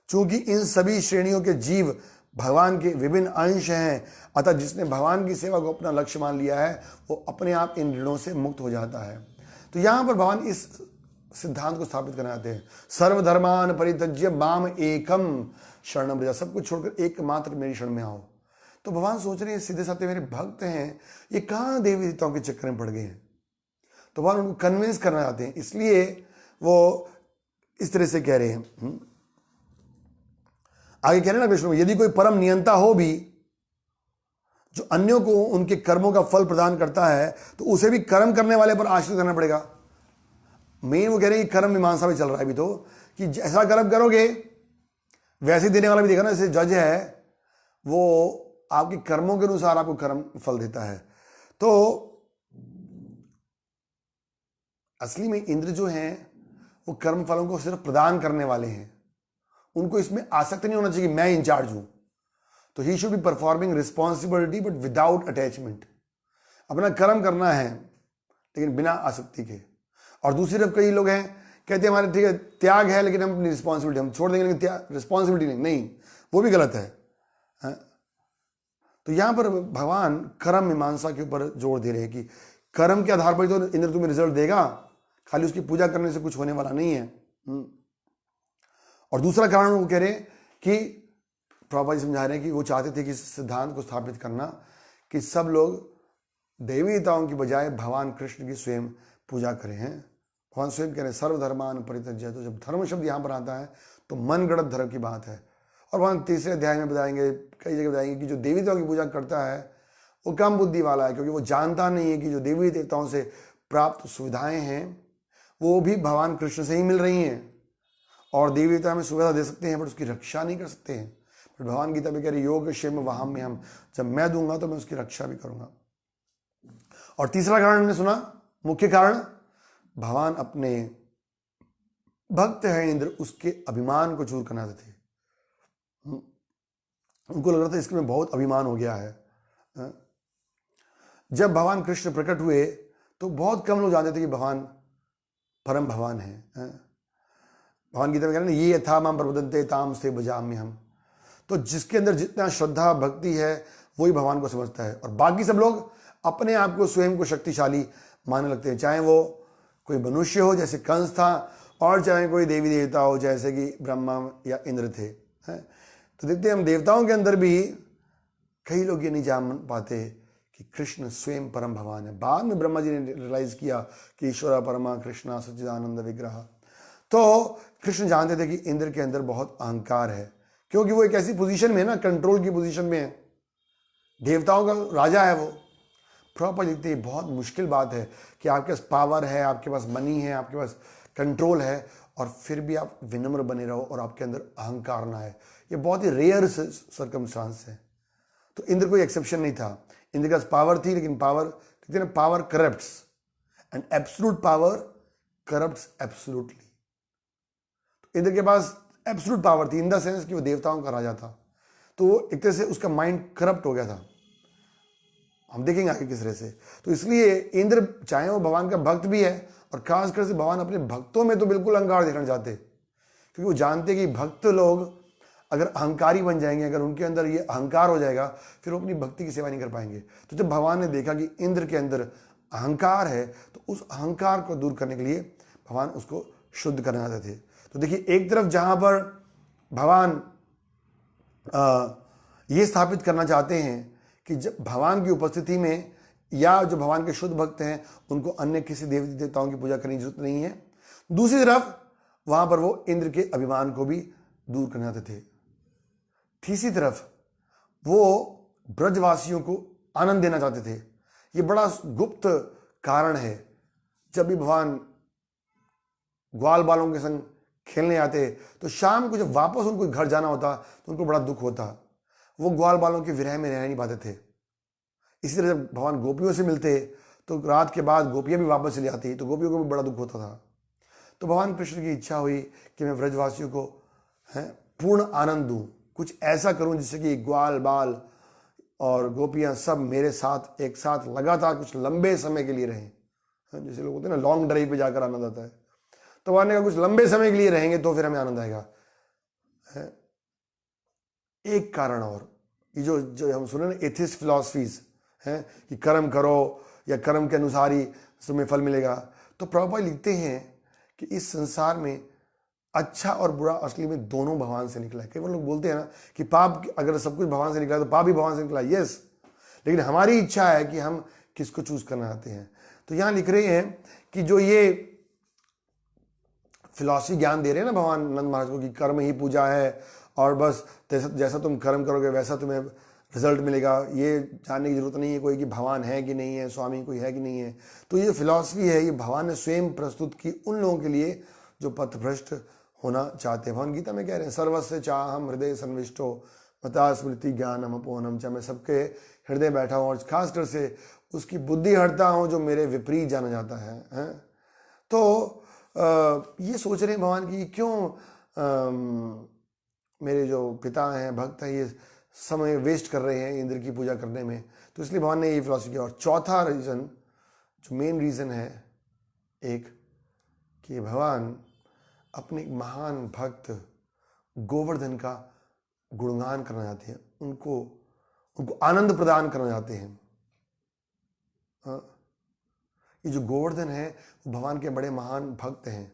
चूंकि इन सभी श्रेणियों के जीव भगवान के विभिन्न अंश हैं, अतः जिसने भगवान की सेवा को अपना लक्ष्य मान लिया है वो अपने आप इन ऋणों से मुक्त हो जाता है। तो यहां पर भगवान इस सिद्धांत को स्थापित करना चाहते हैं, सर्वधर्मान परित्यज्य माम एकम शरणम व्रज, सब कुछ छोड़कर एकमात्र मेरी शरण में आओ। तो भगवान सोच रहे हैं सीधे साधे मेरे भक्त हैं, ये कहां देवी देवताओं के चक्कर में पड़ गए हैं। तो भगवान उनको कन्विंस करना चाहते हैं, इसलिए वो इस तरह से कह रहे हैं। आगे कह रहे हैं ना कृष्ण, यदि कोई परम नियंता हो भी जो अन्यों को उनके कर्मों का फल प्रदान करता है तो उसे भी कर्म करने वाले पर आश्रित करना पड़ेगा। मेन वो कह रहे हैं कि कर्म मीमांसा में चल रहा है अभी तो, कि जैसा कर्म करोगे वैसे देने वाला भी देखा ना, जैसे जज है वो आपके कर्मों के अनुसार आपको कर्म फल देता है। तो असली में इंद्र जो हैं वो कर्म फलों को सिर्फ प्रदान करने वाले हैं, उनको इसमें आसक्ति नहीं होना चाहिए कि मैं इंचार्ज हूं। तो he should be performing responsibility but without attachment. अपना कर्म करना है लेकिन बिना आसक्ति के। और दूसरी तरफ कई लोग हैं कहते हैं हमारे ठीक है त्याग है लेकिन हम अपनी रिस्पॉन्सिबिलिटी हम छोड़ देंगे, लेकिन रिस्पॉन्सिबिलिटी नहीं, वो भी गलत है। तो यहां पर भगवान कर्म मीमांसा के ऊपर जोर दे रहे हैं कि कर्म के आधार पर तो इंद्र तुम्हें रिजल्ट देगा, खाली उसकी पूजा करने से कुछ होने वाला नहीं है। और दूसरा कारण वो कह रहे हैं कि प्रभुपाद जी समझा रहे हैं कि वो चाहते थे कि इस सिद्धांत को स्थापित करना कि सब लोग देवी देवताओं की बजाय भगवान कृष्ण की स्वयं पूजा करें हैं। भगवान स्वयं कह रहे हैं सर्वधर्मान परित्यज्य। तो जब धर्म शब्द यहाँ पर आता है तो मन गढ़ंत धर्म की बात है। और भगवान तीसरे अध्याय में बताएंगे, कई जगह बताएंगे कि जो देवी देवताओं की पूजा करता है वो कम बुद्धि वाला है, क्योंकि वो जानता नहीं है कि जो देवी देवताओं से प्राप्त सुविधाएं हैं वो भी भगवान कृष्ण से ही मिल रही हैं। और देवी देवता हमें सुविधा दे सकते हैं पर उसकी रक्षा नहीं कर सकते हैं। पर भगवान गीता में कह रहे योग क्षेम वहां में हम, जब मैं दूंगा तो मैं उसकी रक्षा भी करूंगा। और तीसरा कारण हमने सुना, मुख्य कारण, भगवान अपने भक्त है इंद्र, उसके अभिमान को चूर करना थे। उनको लग रहा था इसके में बहुत अभिमान हो गया है। जब भगवान कृष्ण प्रकट हुए तो बहुत कम लोग जानते थे कि भगवान परम भगवान है। भगवान गीता में कह रहे हैं ये यथा माम प्रबुद्धन्ते ताम से बजाम्य हम। तो जिसके अंदर जितना श्रद्धा भक्ति है वही भगवान को समझता है, और बाकी सब लोग अपने आप को स्वयं को शक्तिशाली मानने लगते हैं, चाहे वो कोई मनुष्य हो जैसे कंस था, और चाहे कोई देवी देवता हो जैसे कि ब्रह्मा या इंद्र थे। तो देखते हैं हम देवताओं के अंदर भी कई लोग ये नहीं जान पाते कि कृष्ण स्वयं परम भगवान है। बाद में ब्रह्मा जी ने रियलाइज किया कि ईश्वर परमा कृष्णा सच्चिदानंद विग्रह। तो कृष्ण जानते थे कि इंद्र के अंदर बहुत अहंकार है, क्योंकि वो एक ऐसी पोजीशन में है ना, कंट्रोल की पोजीशन में है, देवताओं का राजा है वो। प्रॉपर लिखते हैं बहुत मुश्किल बात है कि आपके पास पावर है, आपके पास मनी है, आपके पास कंट्रोल है, और फिर भी आप विनम्र बने रहो और आपके अंदर अहंकार ना है। ये बहुत ही रेयर सर्कमस्टांस है। तो इंद्र कोई एक्सेप्शन नहीं था। इंद्र के पास पावर थी, लेकिन पावर कहते हैं ना, power corrupts and absolute power corrupts absolutely. तो इंद्र के पास एब्सोल्यूट पावर थी इन द सेंस कि वो देवताओं का राजा था। तो एक तरह से उसका माइंड करप्ट हो गया था। हम देखेंगे आगे किस तरह से। तो इसलिए इंद्र चाहे वो भगवान का भक्त भी है, और खासकर से भगवान अपने भक्तों में तो बिल्कुल अहंकार देखना चाहते, क्योंकि वो जानते कि भक्त लोग अगर अहंकारी बन जाएंगे, अगर उनके अंदर ये अहंकार हो जाएगा, फिर वो अपनी भक्ति की सेवा नहीं कर पाएंगे। तो जब भगवान ने देखा कि इंद्र के अंदर अहंकार है, तो उस अहंकार को दूर करने के लिए भगवान उसको शुद्ध करना चाहते थे। तो देखिए, एक तरफ जहां पर भगवान ये स्थापित करना चाहते हैं कि जब भगवान की उपस्थिति में या जो भगवान के शुद्ध भक्त हैं उनको अन्य किसी देवी देवताओं की पूजा करने की जरूरत नहीं है, दूसरी तरफ वहां पर वो इंद्र के अभिमान को भी दूर करना चाहते थे। तीसरी तरफ वो ब्रजवासियों को आनंद देना चाहते थे। ये बड़ा गुप्त कारण है। जब भी भगवान ग्वाल बालों के संग खेलने आते तो शाम को जब वापस उनको घर जाना होता तो उनको बड़ा दुख होता। वो ग्वाल बालों के विरह में रह नहीं पाते थे। इसी तरह जब भगवान गोपियों से मिलते तो रात के बाद गोपियां भी वापस चली आती, तो गोपियों को भी बड़ा दुख होता था। तो भगवान कृष्ण की इच्छा हुई कि मैं ब्रजवासियों को पूर्ण आनंद दूं, कुछ ऐसा करूं जिससे कि ग्वाल बाल और गोपियां सब मेरे साथ एक साथ लगातार कुछ लंबे समय के लिए रहें। जैसे लोग होते हैं ना, लॉन्ग ड्राइव पे जाकर आनंद आता है, तो भगवान ने कहा कुछ लंबे समय के लिए रहेंगे तो फिर हमें आनंद आएगा। एक कारण और, ये जो हम सुने ना एथिस्ट फिलॉसफीज हैं कि कर्म करो या कर्म के अनुसार ही तुम्हें फल मिलेगा, तो प्रभुपाद लिखते हैं कि इस संसार में अच्छा और बुरा असली में दोनों भगवान से निकला है। कई लोग बोलते हैं ना कि पाप अगर सब कुछ भगवान से निकला तो पाप भी भगवान से निकला, यस, लेकिन हमारी इच्छा है कि हम किसको चूज करना चाहते हैं। तो यहां लिख रहे हैं कि जो ये फिलॉसफी ज्ञान दे रहे हैं ना भगवान नंद महाराज को कि कर्म ही पूजा है और बस जैसा तुम कर्म करोगे वैसा तुम्हें रिजल्ट मिलेगा, ये जानने की जरूरत नहीं है कोई कि भगवान है कि नहीं है, स्वामी कोई है कि नहीं है। तो ये फिलॉसफी है, ये भगवान ने स्वयं प्रस्तुत की उन लोगों के लिए जो पथभ्रष्ट होना चाहते हैं। भगवान गीता में कह रहे हैं सर्वस्व चाहम हृदय संविष्टो मता स्मृति ज्ञानम अपोनम चा। मैं सबके हृदय बैठा हूँ और खासकर से उसकी बुद्धि हटता हूँ जो मेरे विपरीत जाना जाता है। तो ये सोच रहे हैं भगवान की क्यों मेरे जो पिता हैं भक्त हैं ये समय वेस्ट कर रहे हैं इंद्र की पूजा करने में। तो इसलिए भगवान ने ये फिलॉसफी किया। और चौथा रीज़न, जो मेन रीज़न है एक, कि भगवान अपने महान भक्त गोवर्धन का गुणगान करना चाहते हैं, उनको आनंद प्रदान करना चाहते हैं। ये जो गोवर्धन है वो भगवान के बड़े महान भक्त हैं।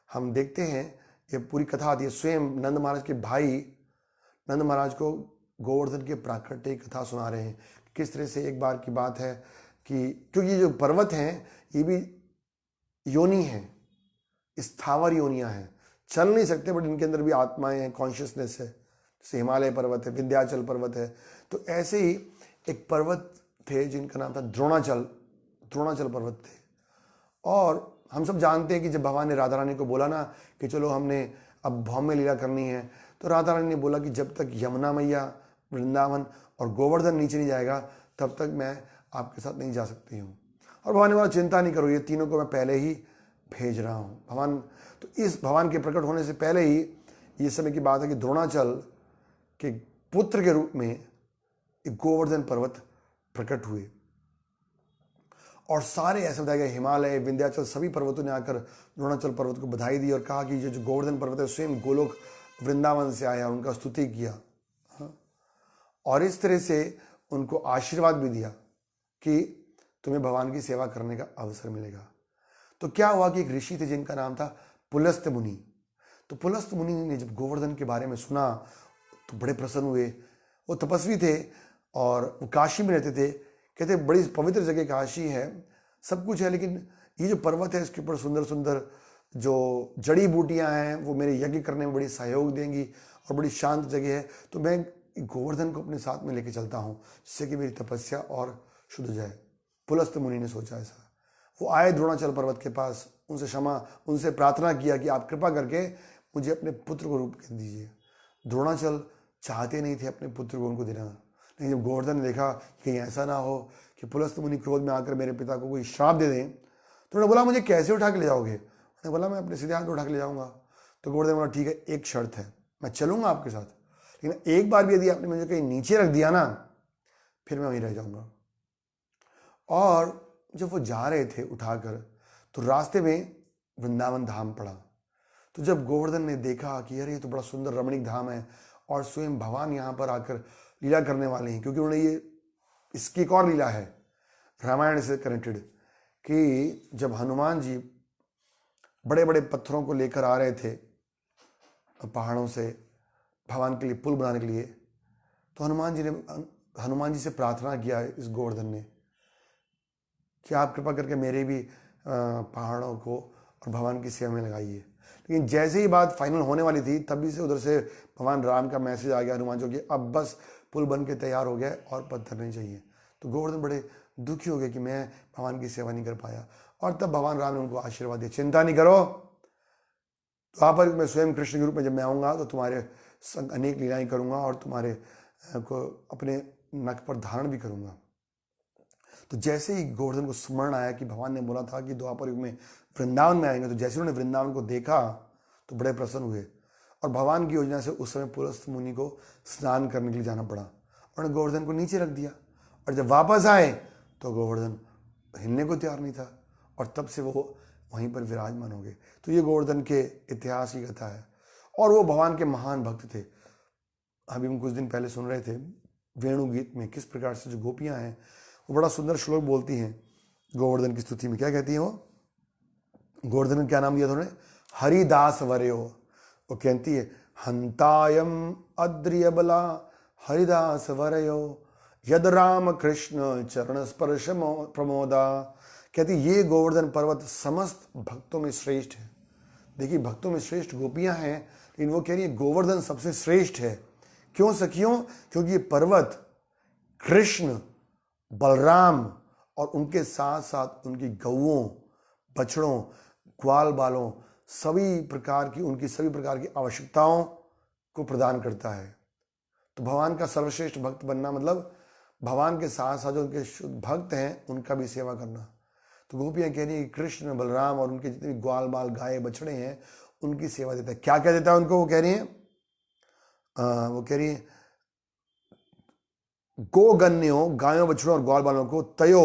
हम देखते हैं ये पूरी कथा आती है, स्वयं नंद महाराज के भाई नंद महाराज को गोवर्धन के प्राकट्य की कथा सुना रहे हैं। किस तरह से एक बार की बात है कि क्योंकि ये जो पर्वत हैं ये भी योनि है, स्थावर योनियां हैं, चल नहीं सकते बट इनके अंदर भी आत्माएं हैं, कॉन्शियसनेस है। जैसे हिमालय पर्वत है, विंध्याचल पर्वत है, तो ऐसे ही एक पर्वत थे जिनका नाम था द्रोणाचल पर्वत थे। और हम सब जानते हैं कि जब भगवान ने राधा रानी को बोला ना कि चलो हमने अब भौम्य लीला करनी है, तो राधा रानी ने बोला कि जब तक यमुना मैया, वृंदावन और गोवर्धन नीचे नहीं जाएगा तब तक मैं आपके साथ नहीं जा सकती हूँ। और भगवान ने बोला चिंता नहीं करो, ये तीनों को मैं पहले ही भेज रहा हूँ। भगवान तो इस भगवान के प्रकट होने से पहले ही ये समय की बात है कि द्रोणाचल के पुत्र के रूप में एक गोवर्धन पर्वत प्रकट हुए। और सारे ऐसे बताया गया, हिमालय, विंध्याचल, सभी पर्वतों ने आकर द्रोणाचल पर्वत को बधाई दी और कहा कि ये जो गोवर्धन पर्वत है स्वयं गोलोक वृंदावन से आया, उनका स्तुति किया। और इस तरह से उनको आशीर्वाद भी दिया कि तुम्हें भगवान की सेवा करने का अवसर मिलेगा। तो क्या हुआ कि एक ऋषि थे जिनका नाम था पुलस्त मुनि। तो पुलस्त मुनि ने जब गोवर्धन के बारे में सुना तो बड़े प्रसन्न हुए। वो तपस्वी थे और वो काशी में रहते थे। कहते बड़ी पवित्र जगह काशी है, सब कुछ है, लेकिन ये जो पर्वत है इसके ऊपर सुंदर सुंदर जो जड़ी बूटियां हैं वो मेरे यज्ञ करने में बड़ी सहयोग देंगी और बड़ी शांत जगह है, तो मैं गोवर्धन को अपने साथ में लेके चलता हूँ जिससे कि मेरी तपस्या और शुद्ध हो जाए। पुलस्त मुनि ने सोचा ऐसा। वो आए द्रोणाचल पर्वत के पास, उनसे प्रार्थना किया कि आप कृपा करके मुझे अपने पुत्र को रूप दे दीजिए। द्रोणाचल चाहते नहीं थे अपने पुत्र को उनको देना, लेकिन जब गोवर्धन ने देखा कि कहीं ऐसा ना हो कि पुलस्त मुनि क्रोध में आकर मेरे पिता को कोई श्राप दे दें, तो उन्होंने बोला मुझे कैसे उठा के ले जाओगे? उन्होंने बोला मैं अपने सीधे हाथ में उठा के ले जाऊंगा। तो गोवर्धन बोला ठीक है, एक शर्त है, मैं चलूंगा आपके साथ, लेकिन एक बार भी यदि आपने मुझे कहीं नीचे रख दिया ना फिर मैं वहीं रह जाऊंगा। और जब वो जा रहे थे उठाकर तो रास्ते में वृंदावन धाम पड़ा। तो जब गोवर्धन ने देखा कि अरे ये तो बड़ा सुंदर रमणीक धाम है और स्वयं भगवान यहाँ पर आकर लीला करने वाले हैं, क्योंकि उन्होंने ये इसकी एक और लीला है रामायण से कनेक्टेड कि जब हनुमान जी बड़े बड़े पत्थरों को लेकर आ रहे थे पहाड़ों से भगवान के लिए पुल बनाने के लिए, तो हनुमान जी से प्रार्थना किया इस गोवर्धन ने कि आप कृपा करके मेरे भी पहाड़ों को और भगवान की सेवा में लगाइए। लेकिन जैसे ही बात फाइनल होने वाली थी तभी से उधर से भगवान राम का मैसेज आ गया हनुमान जी कि अब बस पुल बन के तैयार हो गया और पत्थर नहीं चाहिए। तो गोवर्धन बड़े दुखी हो गए कि मैं भगवान की सेवा नहीं कर पाया। और तब भगवान राम ने उनको आशीर्वाद दिया, चिंता नहीं करो, तो वहाँ पर मैं स्वयं कृष्ण के रूप में जब मैं आऊँगा तो तुम्हारे संग अनेक लीलाएं करूँगा और तुम्हारे को अपने नख पर धारण भी करूँगा। तो जैसे ही गोवर्धन को स्मरण आया कि भगवान ने बोला था कि द्वापर युग में वृंदावन में आएंगे, तो जैसे उन्होंने वृंदावन को देखा तो बड़े प्रसन्न हुए। और भगवान की योजना से उस समय पुलस्त मुनि को स्नान करने के लिए जाना पड़ा। उन्होंने गोवर्धन को नीचे रख दिया और जब वापस आए तो गोवर्धन हिलने को तैयार नहीं था और तब से वो वहीं पर विराजमान हो गए। तो ये गोवर्धन के इतिहास की कथा है और वो भगवान के महान भक्त थे। अभी हम कुछ दिन पहले सुन रहे थे वेणु गीत में किस प्रकार से जो गोपियां हैं वो बड़ा सुंदर श्लोक बोलती हैं गोवर्धन की स्तुति में। क्या कहती हैं वो? गोवर्धन ने क्या नाम दिया था उन्होंने? हरिदास वरयो। वो कहती है हंतायम अद्रियबला हरिदास वरयो यद राम कृष्ण चरण स्पर्श प्रमोदा। कहती ये गोवर्धन पर्वत समस्त भक्तों में श्रेष्ठ है। देखिए भक्तों में श्रेष्ठ गोपियां हैं, लेकिन वो कह रही है गोवर्धन सबसे श्रेष्ठ है। क्यों सखियों? क्योंकि ये पर्वत कृष्ण, बलराम और उनके साथ साथ उनकी गौओं, बछड़ों, ग्वाल बालों सभी प्रकार की आवश्यकताओं को प्रदान करता है। तो भगवान का सर्वश्रेष्ठ भक्त बनना मतलब भगवान के साथ साथ जो उनके शुद्ध भक्त हैं उनका भी सेवा करना। तो गोपियाँ कह रही है कि कृष्ण, बलराम और उनके जितने भी ग्वाल बाल गाय बछड़े हैं उनकी सेवा देता है। क्या क्या देता है उनको? वो कह रही है गोगन्यो, गायों बछड़ों और ग्वाल बालों को, तयो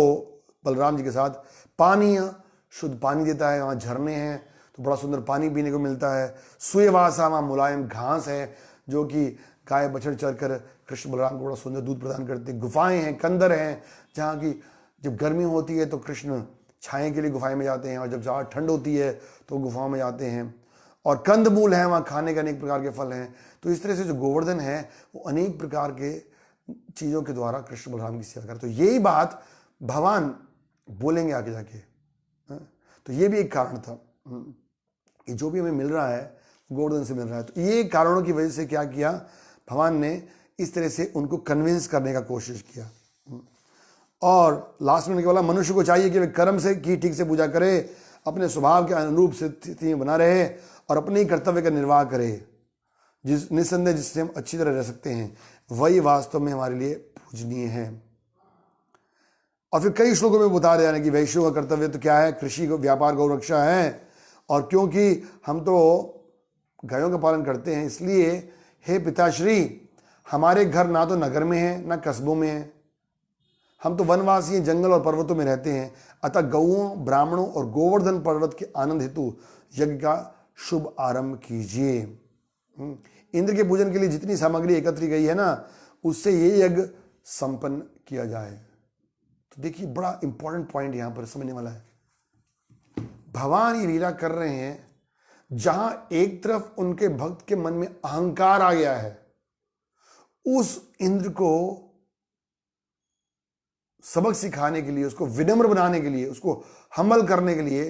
बलराम जी के साथ, पानीय शुद्ध पानी देता है, वहाँ झरने हैं तो बड़ा सुंदर पानी पीने को मिलता है। सुयवासा, वहाँ मुलायम घास है जो कि गाय बछड़ चरकर कृष्ण बलराम को बड़ा सुंदर दूध प्रदान करते हैं। गुफाएं हैं, कंदर हैं जहाँ की जब गर्मी होती है तो कृष्ण छाए के लिए गुफाएं में जाते हैं, और जब ज़्यादा ठंड होती है तो गुफाओं में जाते हैं। और कंद मूल हैं, वहाँ खाने के अनेक प्रकार के फल हैं। तो इस तरह से जो गोवर्धन है वो अनेक प्रकार के चीज़ों के द्वारा कृष्ण बलराम की सेवा करे। तो यही बात भगवान बोलेंगे आगे जाके। तो ये भी एक कारण था कि जो भी हमें मिल रहा है गोवर्धन से मिल रहा है। तो ये कारणों की वजह से क्या किया, भगवान ने इस तरह से उनको कन्विंस करने का कोशिश किया। और लास्ट में बोला मनुष्य को चाहिए कि वे कर्म से की ठीक से पूजा करे, अपने स्वभाव के अनुरूप स्थिति में बना रहे और अपने ही कर्तव्य का निर्वाह करे, जिस निस्संदेह जिससे हम अच्छी तरह रह सकते हैं, वही वास्तव में हमारे लिए पूजनीय है। और फिर कई श्लोकों में बता रहे हैं कि वैश्यों का कर्तव्य तो क्या है, कृषि को व्यापार गौ रक्षा है। और क्योंकि हम तो गायों का पालन करते हैं, इसलिए हे पिताश्री, हमारे घर ना तो नगर में है ना कस्बों में है, हम तो वनवासी हैं, जंगल और पर्वतों में रहते हैं। अतः गौओं, ब्राह्मणों और गोवर्धन पर्वत के आनंद हेतु यज्ञ का शुभ आरंभ कीजिए। इंद्र के पूजन के लिए जितनी सामग्री एकत्र गई है ना, उससे ये यज्ञ संपन्न किया जाए। तो देखिए बड़ा इंपॉर्टेंट पॉइंट यहां पर समझने वाला है। भगवान ये लीला कर रहे हैं जहां एक तरफ उनके भक्त के मन में अहंकार आ गया है, उस इंद्र को सबक सिखाने के लिए, उसको विनम्र बनाने के लिए, उसको हम्बल करने के लिए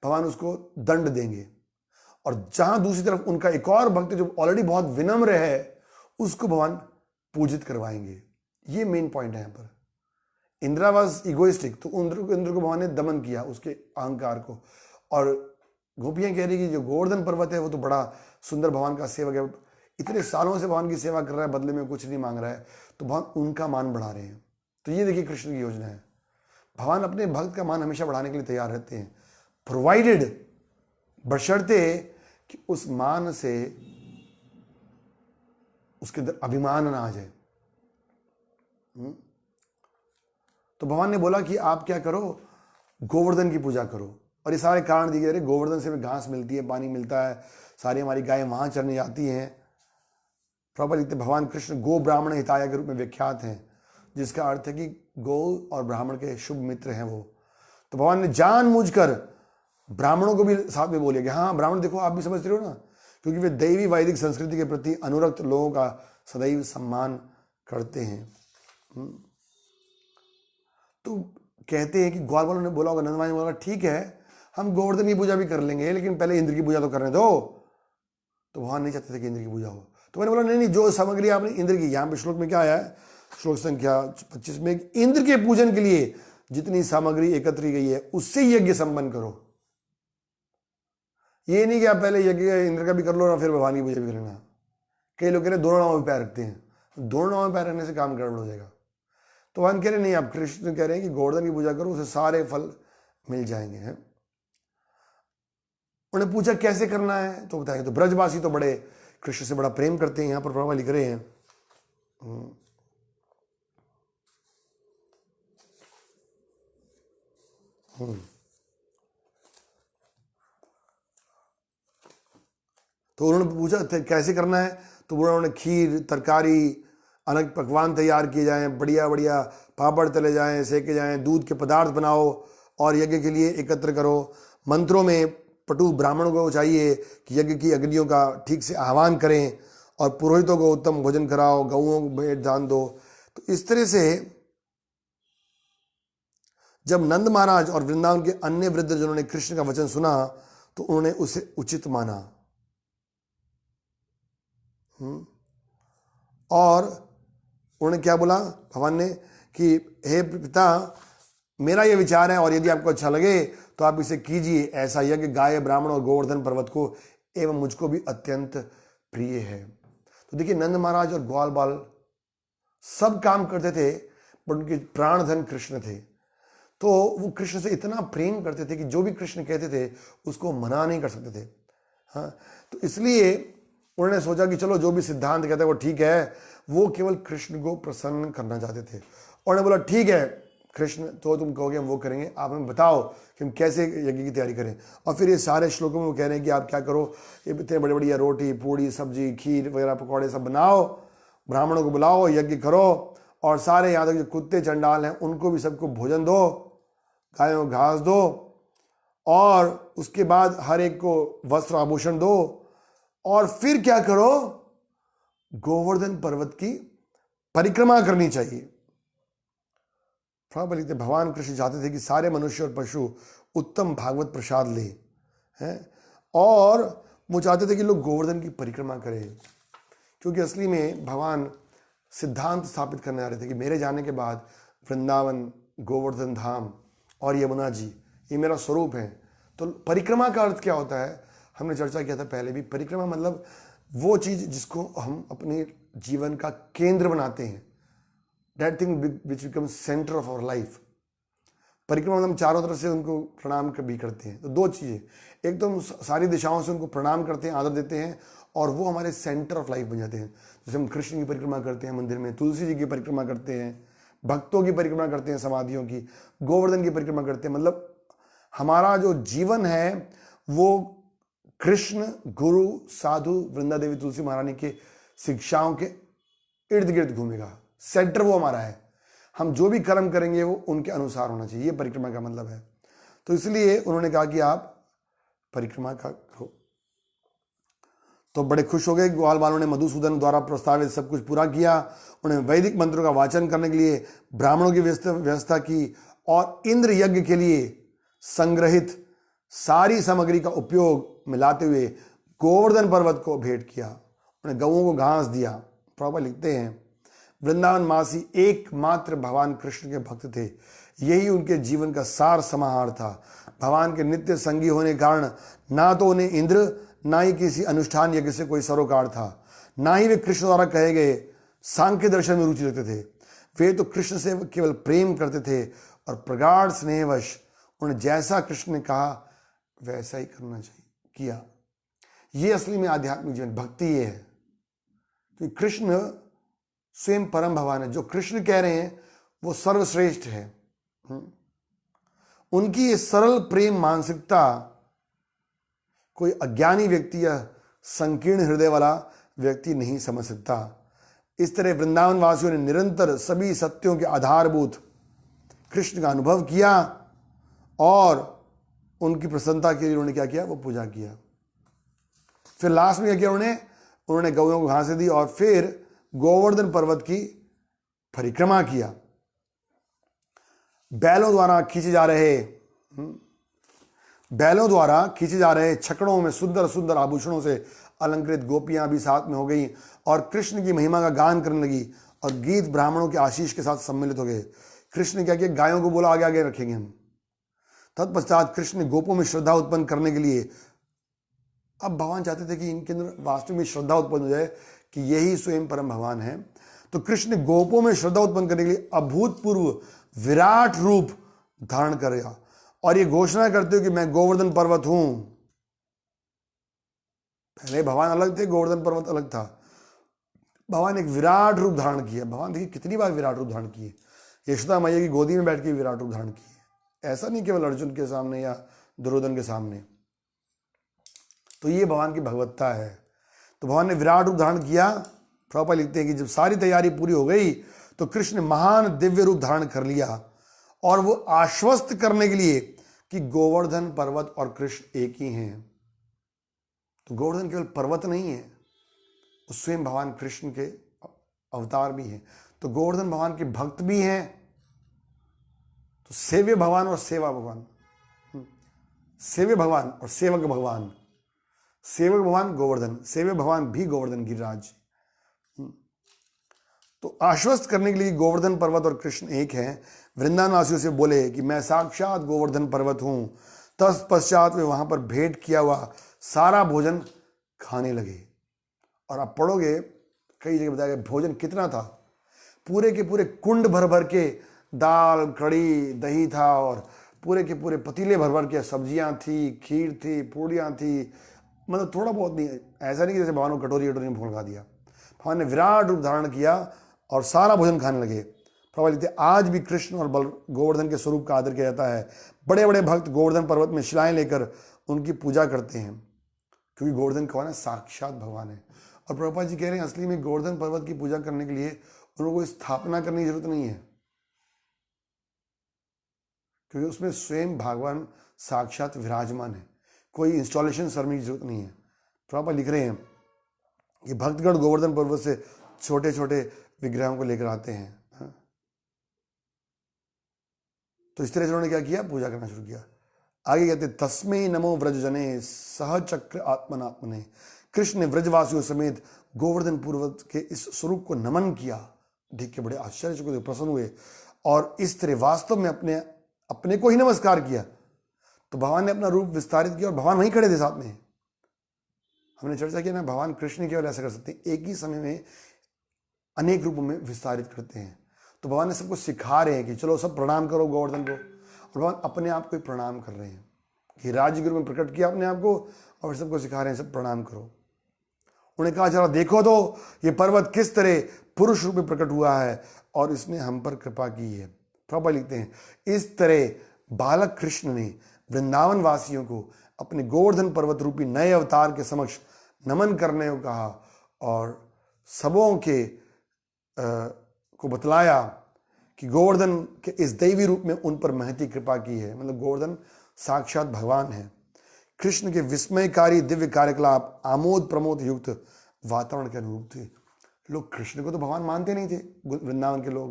भगवान उसको दंड देंगे। और जहां दूसरी तरफ उनका एक और भक्त जो ऑलरेडी बहुत विनम्र है, उसको भगवान पूजित करवाएंगे। ये मेन पॉइंट है यहां पर। इंद्रा वॉज इगोइस्टिक, तो इंद्र को भगवान ने दमन किया, उसके अहंकार को। और गोपियां कह रही कि जो गोवर्धन पर्वत है वो तो बड़ा सुंदर भगवान का सेवक है, इतने सालों से भगवान की सेवा कर रहा है, बदले में कुछ नहीं मांग रहा है, तो भगवान उनका मान बढ़ा रहे हैं। तो ये देखिए कृष्ण की योजना है। भगवान अपने भक्त का मान हमेशा बढ़ाने के लिए तैयार रहते हैं, प्रोवाइडेड, बशर्ते कि उस मान से उसके अंदर अभिमान ना आ जाए। तो भगवान ने बोला कि आप क्या करो, गोवर्धन की पूजा करो। और ये सारे कारण दिए गए, गोवर्धन से हमें घास मिलती है, पानी मिलता है, सारी हमारी गायें वहां चरने जाती हैं। प्रॉपर लिखते भगवान कृष्ण गो ब्राह्मण हिताय के रूप में विख्यात हैं, जिसका अर्थ है कि गौ और ब्राह्मण के शुभ मित्र हैं वो। तो भगवान ने जानबूझकर ब्राह्मणों को भी साथ में बोले कि हाँ ब्राह्मण देखो, आप भी समझते हो ना, क्योंकि वे दैवी वैदिक संस्कृति के प्रति अनुरक्त लोगों का सदैव सम्मान करते हैं। तो कहते हैं कि ग्वाल वालों ने बोला होगा, नंदवान ने बोला ठीक है हम गोवर्धन की पूजा भी कर लेंगे, लेकिन पहले इंद्र की पूजा तो करने दो। तो भगवान नहीं चाहते थे कि इंद्र की पूजा हो। तो मैंने बोला नहीं नहीं, जो सामग्री आपने इंद्र की, यहाँ पे श्लोक में क्या आया है, श्लोक संख्या 25 में, इंद्र के पूजन के लिए जितनी सामग्री एकत्र गई है उससे यज्ञ संपन्न करो। ये नहीं कि आप पहले यज्ञ इंद्र का भी कर लो ना फिर भगवान की पूजा भी करना। कई लोग कह रहे दोनों नावों में पैर रखते हैं, दोनों नावों में पैर रखने से काम गड़बड़ हो जाएगा। तो भगवान कह रहे नहीं, आप कृष्ण कह रहे हैं कि गोवर्धन की पूजा करो, उसे सारे फल मिल जाएंगे। हैं उन्हें पूछा कैसे करना है, तो बताएंगे। तो ब्रजवासी तो बड़े कृष्ण से बड़ा प्रेम करते हैं, यहां पर प्रभु लिख रहे हैं तो उन्होंने पूछा कैसे करना है, तो उन्होंने खीर, तरकारी, अलग पकवान तैयार किए जाएं, बढ़िया बढ़िया पापड़ तले जाएं, सेके जाएं, दूध के पदार्थ बनाओ और यज्ञ के लिए एकत्र करो। मंत्रों में पटु ब्राह्मणों को चाहिए कि यज्ञ की अग्नियों का ठीक से आह्वान करें और पुरोहितों को उत्तम भोजन कराओ, गौओं को भेंट दान दो। तो इस तरह से जब नंद महाराज और वृंदावन के अन्य वृद्ध जिन्होंने कृष्ण का वचन सुना तो उन्होंने उसे उचित माना और उन्होंने क्या बोला भगवान ने कि हे पिता, मेरा ये विचार है और यदि आपको अच्छा लगे तो आप इसे कीजिए। ऐसा यज्ञ गाय, ब्राह्मण और गोवर्धन पर्वत को एवं मुझको भी अत्यंत प्रिय है। तो देखिए नंद महाराज और ग्वाल बाल सब काम करते थे, पर उनके प्राणधन कृष्ण थे। तो वो कृष्ण से इतना प्रेम करते थे कि जो भी कृष्ण कहते थे उसको मना नहीं कर सकते थे। हाँ, तो इसलिए उन्होंने सोचा कि चलो जो भी सिद्धांत कहते हैं वो ठीक है, वो केवल कृष्ण को प्रसन्न करना चाहते थे। और उन्होंने बोला ठीक है कृष्ण, तो तुम कहोगे हम वो करेंगे, आप हमें बताओ कि हम कैसे यज्ञ की तैयारी करें। और फिर ये सारे श्लोकों में वो कह रहे हैं कि आप क्या करो, ये इतने बड़े बढ़िया रोटी, पूड़ी, सब्जी, खीर वगैरह, पकौड़े सब बनाओ, ब्राह्मणों को बुलाओ, यज्ञ करो और सारे यहाँ तक जो कुत्ते चंडाल हैं उनको भी सबको भोजन दो, गायों को घास दो और उसके बाद हर एक को वस्त्र आभूषण दो और फिर क्या करो, गोवर्धन पर्वत की परिक्रमा करनी चाहिए। प्रभुपाद लिखते भगवान कृष्ण चाहते थे कि सारे मनुष्य और पशु उत्तम भागवत प्रसाद ले हैं और वो चाहते थे कि लोग गोवर्धन की परिक्रमा करें, क्योंकि असली में भगवान सिद्धांत स्थापित करने आ रहे थे कि मेरे जाने के बाद वृंदावन, गोवर्धन धाम और यमुना जी ये मेरा स्वरूप है। तो परिक्रमा का अर्थ क्या होता है, हमने चर्चा किया था पहले भी। परिक्रमा मतलब वो चीज जिसको हम अपने जीवन का केंद्र बनाते हैं, that thing which becomes centre of our life. परिक्रमा मतलब हम चारों तरफ से उनको प्रणाम भी करते हैं। तो दो चीजें, एक तो हम सारी दिशाओं से उनको प्रणाम करते हैं, आदर देते हैं और वो हमारे सेंटर ऑफ लाइफ बन जाते हैं। जैसे हम कृष्ण की परिक्रमा करते हैं मंदिर में, तुलसी जी की परिक्रमा करते हैं, भक्तों की परिक्रमा करते हैं, समाधियों की, गोवर्धन की परिक्रमा करते हैं। मतलब हमारा जो जीवन है वो कृष्ण, गुरु, साधु, वृंदा देवी, तुलसी महारानी के शिक्षाओं के इर्द गिर्द घूमेगा। सेंटर वो हमारा है। हम जो भी कर्म करेंगे वो उनके अनुसार होना चाहिए, ये परिक्रमा का मतलब है। तो इसलिए उन्होंने कहा कि आप परिक्रमा का करो। तो बड़े खुश हो गए। ग्वाल वालों ने मधुसूदन द्वारा प्रस्तावित सब कुछ पूरा किया। उन्हें वैदिक मंत्रों का वाचन करने के लिए ब्राह्मणों की व्यवस्था की और इंद्र यज्ञ के लिए संग्रहित सारी सामग्री का उपयोग में लाते हुए गोवर्धन पर्वत को भेंट किया। उन्हें गऊओं को घास दिया। प्रभुपाद लिखते हैं वृंदावन वासी एकमात्र भगवान कृष्ण के भक्त थे। यही उनके जीवन का सार समाहार था। भगवान के नित्य संगी होने के कारण ना तो उन्हें इंद्र, ना ही किसी अनुष्ठान यज्ञ से कोई सरोकार था, ना ही वे कृष्ण द्वारा कहे गए सांख्य दर्शन में रुचि रखते थे। वे तो कृष्ण से केवल प्रेम करते थे और प्रगाढ़ स्नेहवश उन्हें जैसा कृष्ण ने कहा वैसा ही करना चाहिए किया। ये असली में आध्यात्मिक जीवन, भक्ति ये है कि कृष्ण स्वयं परम भगवान है। जो कृष्ण कह रहे हैं वो सर्वश्रेष्ठ है। उनकी ये सरल प्रेम मानसिकता कोई अज्ञानी व्यक्ति या संकीर्ण हृदय वाला व्यक्ति नहीं समझ सकता। इस तरह वृंदावन वासियों ने निरंतर सभी सत्यों के आधारभूत कृष्ण का अनुभव किया और उनकी प्रसन्नता के लिए उन्होंने क्या किया, वो पूजा किया। फिर लास्ट में क्या किया उन्होंने गौओं को घासें दी और फिर गोवर्धन पर्वत की परिक्रमा किया। बैलों द्वारा खींचे जा रहे छकड़ों में सुंदर सुंदर आभूषणों से अलंकृत गोपियां भी साथ में हो गई और कृष्ण की महिमा का गान करने लगी और गीत ब्राह्मणों के आशीष के साथ सम्मिलित हो गए। कृष्ण ने क्या किया, गायों को बोला आगे आगे रखेंगे हम। तत्पश्चात कृष्ण ने गोपों में श्रद्धा उत्पन्न करने के लिए, अब भगवान चाहते थे कि इनके अंदर वास्तव में श्रद्धा उत्पन्न हो जाए कि यही स्वयं परम भगवान है। तो कृष्ण ने गोपों में श्रद्धा उत्पन्न करने के लिए अभूतपूर्व विराट रूप धारण करेगा और ये घोषणा करते हो कि मैं गोवर्धन पर्वत हूं। पहले भगवान अलग थे, गोवर्धन पर्वत अलग था। भगवान ने एक विराट रूप धारण किया। भगवान देखिए कितनी बार विराट रूप धारण किए। यशोदा मैया की गोदी में बैठ के विराट रूप धारण किए। ऐसा नहीं केवल अर्जुन के सामने या दुर्योधन के सामने। तो ये भगवान की भगवत्ता है। तो भगवान ने विराट रूप धारण किया। प्रभुपाद लिखते हैं कि जब सारी तैयारी पूरी हो गई तो कृष्ण ने महान दिव्य रूप धारण कर लिया और वो आश्वस्त करने के लिए कि गोवर्धन पर्वत और कृष्ण एक ही हैं। तो गोवर्धन केवल पर्वत नहीं है, वो स्वयं भगवान कृष्ण के अवतार भी हैं। तो गोवर्धन भगवान के भक्त भी हैं। तो सेव्य भगवान और सेवा भगवान, सेव्य भगवान और सेवक भगवान। सेवक भगवान गोवर्धन, सेव्य भगवान भी गोवर्धन गिरिराज। तो आश्वस्त करने के लिए गोवर्धन पर्वत और कृष्ण एक हैं, वृंदावन वासियों से बोले कि मैं साक्षात गोवर्धन पर्वत हूं। तत्पश्चात वे वहां पर भेंट किया हुआ सारा भोजन खाने लगे। और आप पढ़ोगे कई जगह बताया गया भोजन कितना था, पूरे के पूरे कुंड भर भर के दाल, कड़ी, दही था और पूरे के पूरे पतीले भर भर के सब्जियां थी, खीर थी, पूड़ियां थी। मतलब थोड़ा बहुत नहीं, ऐसा नहीं कि जैसे भगवान को कटोरी कटोरी में भोल दिया। भगवान ने विराट रूप धारण किया और सारा भोजन खाने लगे। प्रभुपाद लिखते आज भी कृष्ण और गोवर्धन के स्वरूप का आदर किया जाता है। बड़े बड़े भक्त गोवर्धन पर्वत में शिलाएं लेकर उनकी पूजा करते हैं, क्योंकि गोवर्धन कौन है, साक्षात भगवान है। और प्रभुपाद जी कह रहे हैं असली में गोवर्धन पर्वत की पूजा करने के लिए उनको कोई स्थापना करने की जरूरत नहीं है। क्योंकि उसमें स्वयं भगवान साक्षात विराजमान है, कोई इंस्टॉलेशन सरमी की जरूरत नहीं है। प्रभुपाद लिख रहे हैं कि भक्तगण गोवर्धन पर्वत से छोटे छोटे विग्रहों को लेकर आते हैं। हाँ? तो इस तरह से उन्होंने क्या किया, पूजा करना शुरू किया। आगे कहते तस्मै नमो व्रजजने सहचक्र आत्मनात्मने। कृष्ण ने व्रजवासियों समेत गोवर्धन पर्वत के इस स्वरूप को नमन किया। देख के बड़े आश्चर्य को प्रसन्न हुए और इस तरह वास्तव में अपने अपने को ही नमस्कार किया। तो भगवान ने अपना रूप विस्तारित किया और भगवान वहीं खड़े थे साथ में। हमने चर्चा किया ना, भगवान कृष्ण केवल ऐसा कर सकते हैं, एक ही समय में अनेक रूपों में विस्तारित करते हैं। तो भगवान ने सबको सिखा रहे हैं कि चलो सब प्रणाम करो गोवर्धन को, और भगवान अपने आप को ही प्रणाम कर रहे हैं कि राजगुरु में प्रकट किया अपने आप को और सबको सिखा रहे हैं सब प्रणाम करो। उन्हें कहा जरा देखो तो ये पर्वत किस तरह पुरुष रूप में प्रकट हुआ है और इसने हम पर कृपा की है। प्रभुपाद लिखते हैं इस तरह बालक कृष्ण ने वृंदावन वासियों को अपने गोवर्धन पर्वत रूपी नए अवतार के समक्ष नमन करने को कहा और सबों के को बतलाया कि गोवर्धन के इस दैवी रूप में उन पर महती कृपा की है। मतलब गोवर्धन साक्षात भगवान है। कृष्ण के विस्मयकारी दिव्य कार्यकलाप आमोद प्रमोद युक्त वातावरण के अनुरूप थे। लोग कृष्ण को तो भगवान मानते नहीं थे, वृंदावन के लोग,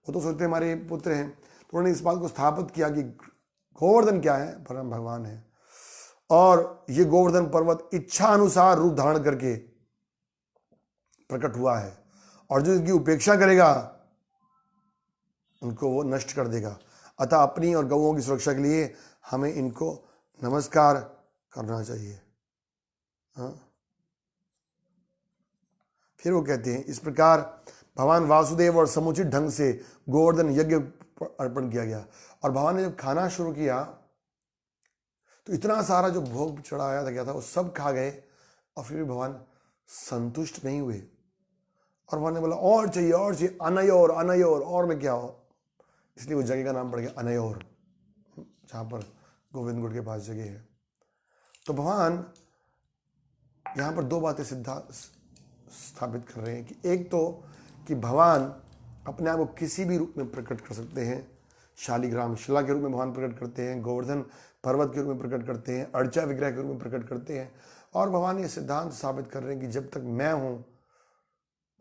वो तो सोचते हमारे पुत्र हैं। तो उन्होंने इस बात को स्थापित किया कि गोवर्धन क्या है, परम भगवान है। और ये गोवर्धन पर्वत इच्छा अनुसार रूप धारण करके प्रकट हुआ है और जो इसकी उपेक्षा करेगा उनको वो नष्ट कर देगा। अतः अपनी और गौओं की सुरक्षा के लिए हमें इनको नमस्कार करना चाहिए। हाँ? फिर वो कहते हैं इस प्रकार भगवान वासुदेव और समुचित ढंग से गोवर्धन यज्ञ अर्पण किया गया। और भगवान ने जब खाना शुरू किया तो इतना सारा जो भोग चढ़ाया गया था वो सब खा गए और फिर भी भगवान संतुष्ट नहीं हुए। और भगवान ने बोला और चाहिए अनयोर अनयोर, और में क्या हो। इसलिए वो जगह का नाम पड़ गया अनयोर, जहाँ पर गोविंदगुड़ के पास जगह है। तो भगवान यहाँ पर दो बातें स्थापित कर रहे हैं कि एक तो कि भगवान अपने आप को किसी भी रूप में प्रकट कर सकते हैं। शालिग्राम शिला के रूप में भगवान प्रकट करते हैं, गोवर्धन पर्वत के रूप में प्रकट करते हैं, अर्चा विग्रह के रूप में प्रकट करते हैं। और भगवान ये सिद्धांत साबित कर रहे हैं कि जब तक मैं हूँ,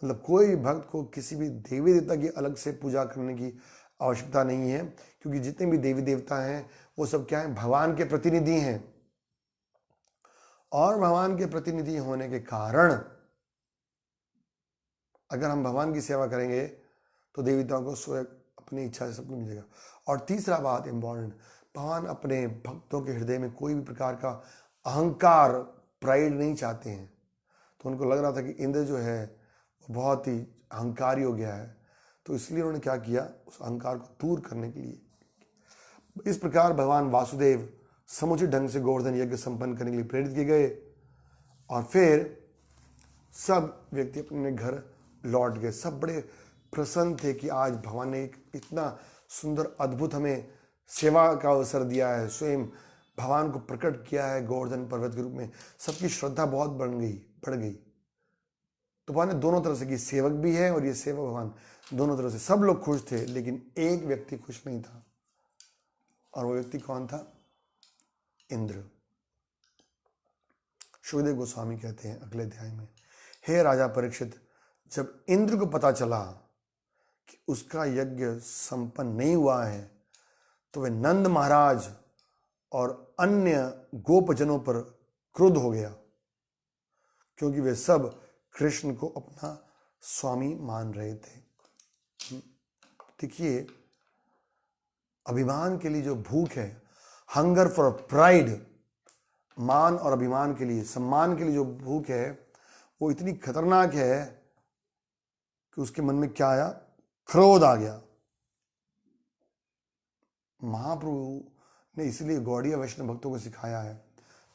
मतलब कोई भक्त को किसी भी देवी देवता की अलग से पूजा करने की आवश्यकता नहीं है, क्योंकि जितने भी देवी देवता हैं वो सब क्या है, भगवान के प्रतिनिधि हैं। और भगवान के प्रतिनिधि होने के कारण अगर हम भगवान की सेवा करेंगे तो देवताओं को स्वयं अपनी इच्छा से सब कुछ मिलेगा। और तीसरा बात इंपॉर्टेंट, भगवान अपने भक्तों के हृदय में कोई भी प्रकार का अहंकार प्राइड नहीं चाहते हैं। तो उनको लग रहा था कि इंद्र जो है वो बहुत ही अहंकारी हो गया है, तो इसलिए उन्होंने क्या किया, उस अहंकार को दूर करने के लिए इस प्रकार भगवान वासुदेव समुचित ढंग से गोवर्धन यज्ञ संपन्न करने के लिए प्रेरित किए गए। और फिर सब व्यक्ति अपने घर लौट गए। सब बड़े प्रसन्न थे कि आज भगवान ने एक इतना सुंदर अद्भुत हमें सेवा का अवसर दिया है, स्वयं भगवान को प्रकट किया है गोवर्धन पर्वत के रूप में। सबकी श्रद्धा बहुत बढ़ गई। तो भगवान ने दोनों तरफ से की, सेवक भी है और ये सेवक भगवान, दोनों तरफ से सब लोग खुश थे। लेकिन एक व्यक्ति खुश नहीं था, और वो व्यक्ति कौन था, इंद्र। सुखदेव गोस्वामी कहते हैं अगले अध्याय में, हे राजा परीक्षित, जब इंद्र को पता चला कि उसका यज्ञ संपन्न नहीं हुआ है तो वह नंद महाराज और अन्य गोपजनों पर क्रुद्ध हो गया, क्योंकि वे सब कृष्ण को अपना स्वामी मान रहे थे। देखिए, अभिमान के लिए जो भूख है, हंगर फॉर प्राइड, मान और अभिमान के लिए, सम्मान के लिए जो भूख है, वो इतनी खतरनाक है कि उसके मन में क्या आया, क्रोध आ गया। महाप्रभु ने इसलिए गौड़ीय वैष्णव भक्तों को सिखाया है,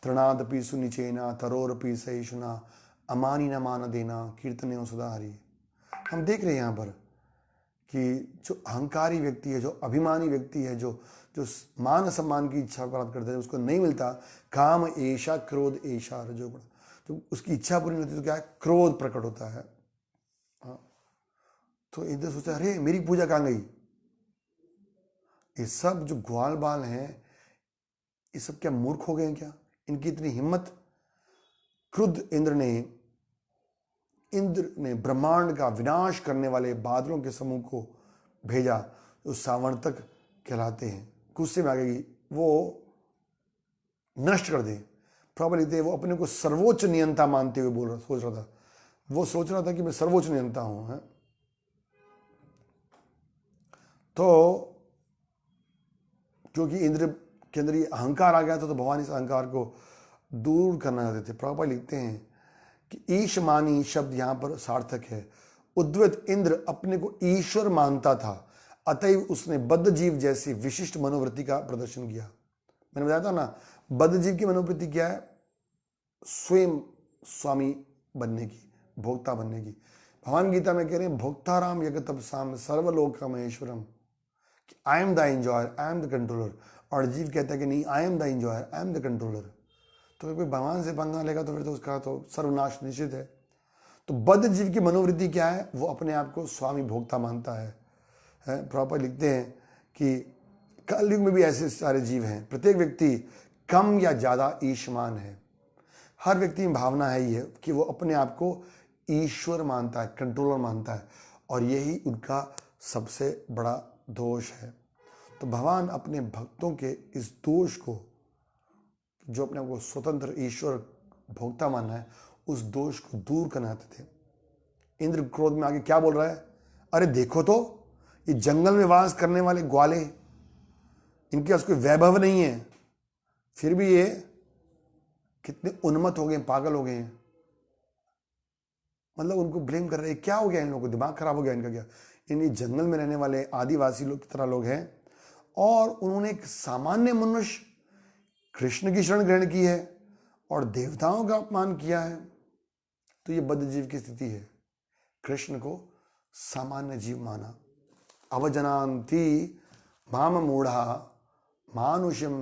तृणादपि सुनिचेना तरोरपि सहिष्णुना अमानी न मान देना कीर्तने सुधारी। हम देख रहे हैं यहाँ पर कि जो अहंकारी व्यक्ति है, जो अभिमानी व्यक्ति है, जो मान सम्मान की इच्छा प्राप्त करता है, उसको नहीं मिलता। काम ऐशा क्रोध ऐशा रजोगुण, तो उसकी इच्छा पूरी नहीं होती तो क्या है, क्रोध प्रकट होता है। तो इधर सोचा, अरे मेरी पूजा कहाँ गई, ये सब जो ग्वाल बाल हैं, ये सब क्या मूर्ख हो गए हैं क्या? इनकी इतनी हिम्मत? क्रुद्ध इंद्र ने ब्रह्मांड का विनाश करने वाले बादलों के समूह को भेजा, जो सावर्तक कहलाते हैं। गुस्से में आ गई, वो नष्ट कर दे। प्रॉब्लम वो अपने को सर्वोच्च नियंता मानते हुए सोच रहा था। वो सोच रहा था कि मैं सर्वोच्च नियंता हूं, है? तो क्योंकि इंद्र के अंदर ये अहंकार आ गया था, तो भगवान इस अहंकार को दूर करना चाहते थे। प्रभुपाद लिखते हैं कि ईशमानी शब्द यहां पर सार्थक है। उद्वत इंद्र अपने को ईश्वर मानता था, अतएव उसने बद्ध जीव जैसी विशिष्ट मनोवृत्ति का प्रदर्शन किया। मैंने बताया था ना, बद्ध जीव की मनोवृत्ति क्या है? स्वयं स्वामी बनने की, भोक्ता बनने की। भगवान गीता में कह रहे हैं, भोक्ताराम यज्ञतपसाम सर्वलोक महेश्वरम, I am the enjoyer, I am the controller. और जीव कहता है कि नहीं, I am the enjoyer, I am the controller. तो कोई भगवान से पंगा लेगा तो फिर तो उसका तो सर्वनाश निश्चित है। तो बद्ध जीव की मनोवृत्ति क्या है? वो अपने आप को स्वामी भोक्ता मानता है। प्रॉपर लिखते हैं कि कलयुग में भी ऐसे सारे जीव हैं। प्रत्येक व्यक्ति कम या ज्यादा ईशमान है। हर व्यक्ति में भावना है ये कि वो अपने आप को ईश्वर मानता है, कंट्रोलर मानता है, और यही उनका सबसे बड़ा दोष है। तो भगवान अपने भक्तों के इस दोष को, जो अपने आप को स्वतंत्र ईश्वर भोक्ता मानना है, उस दोष को दूर करना चाहते थे। इंद्र क्रोध में आगे क्या बोल रहा है? अरे देखो तो, ये जंगल में वास करने वाले ग्वाले, इनके पास कोई वैभव नहीं है, फिर भी ये कितने उन्मत्त हो गए, पागल हो गए हैं। मतलब उनको ब्लेम कर रहे हैं। क्या हो गया इन लोगों को? दिमाग खराब हो गया इनका क्या? इन जंगल में रहने वाले आदिवासी लोग की तरह लोग हैं, और उन्होंने एक सामान्य मनुष्य कृष्ण की शरण ग्रहण की है और देवताओं का अपमान किया है। तो ये बद्ध जीव की स्थिति है। कृष्ण को सामान्य जीव माना। अवजनांति माम मूढ़ा मानुषम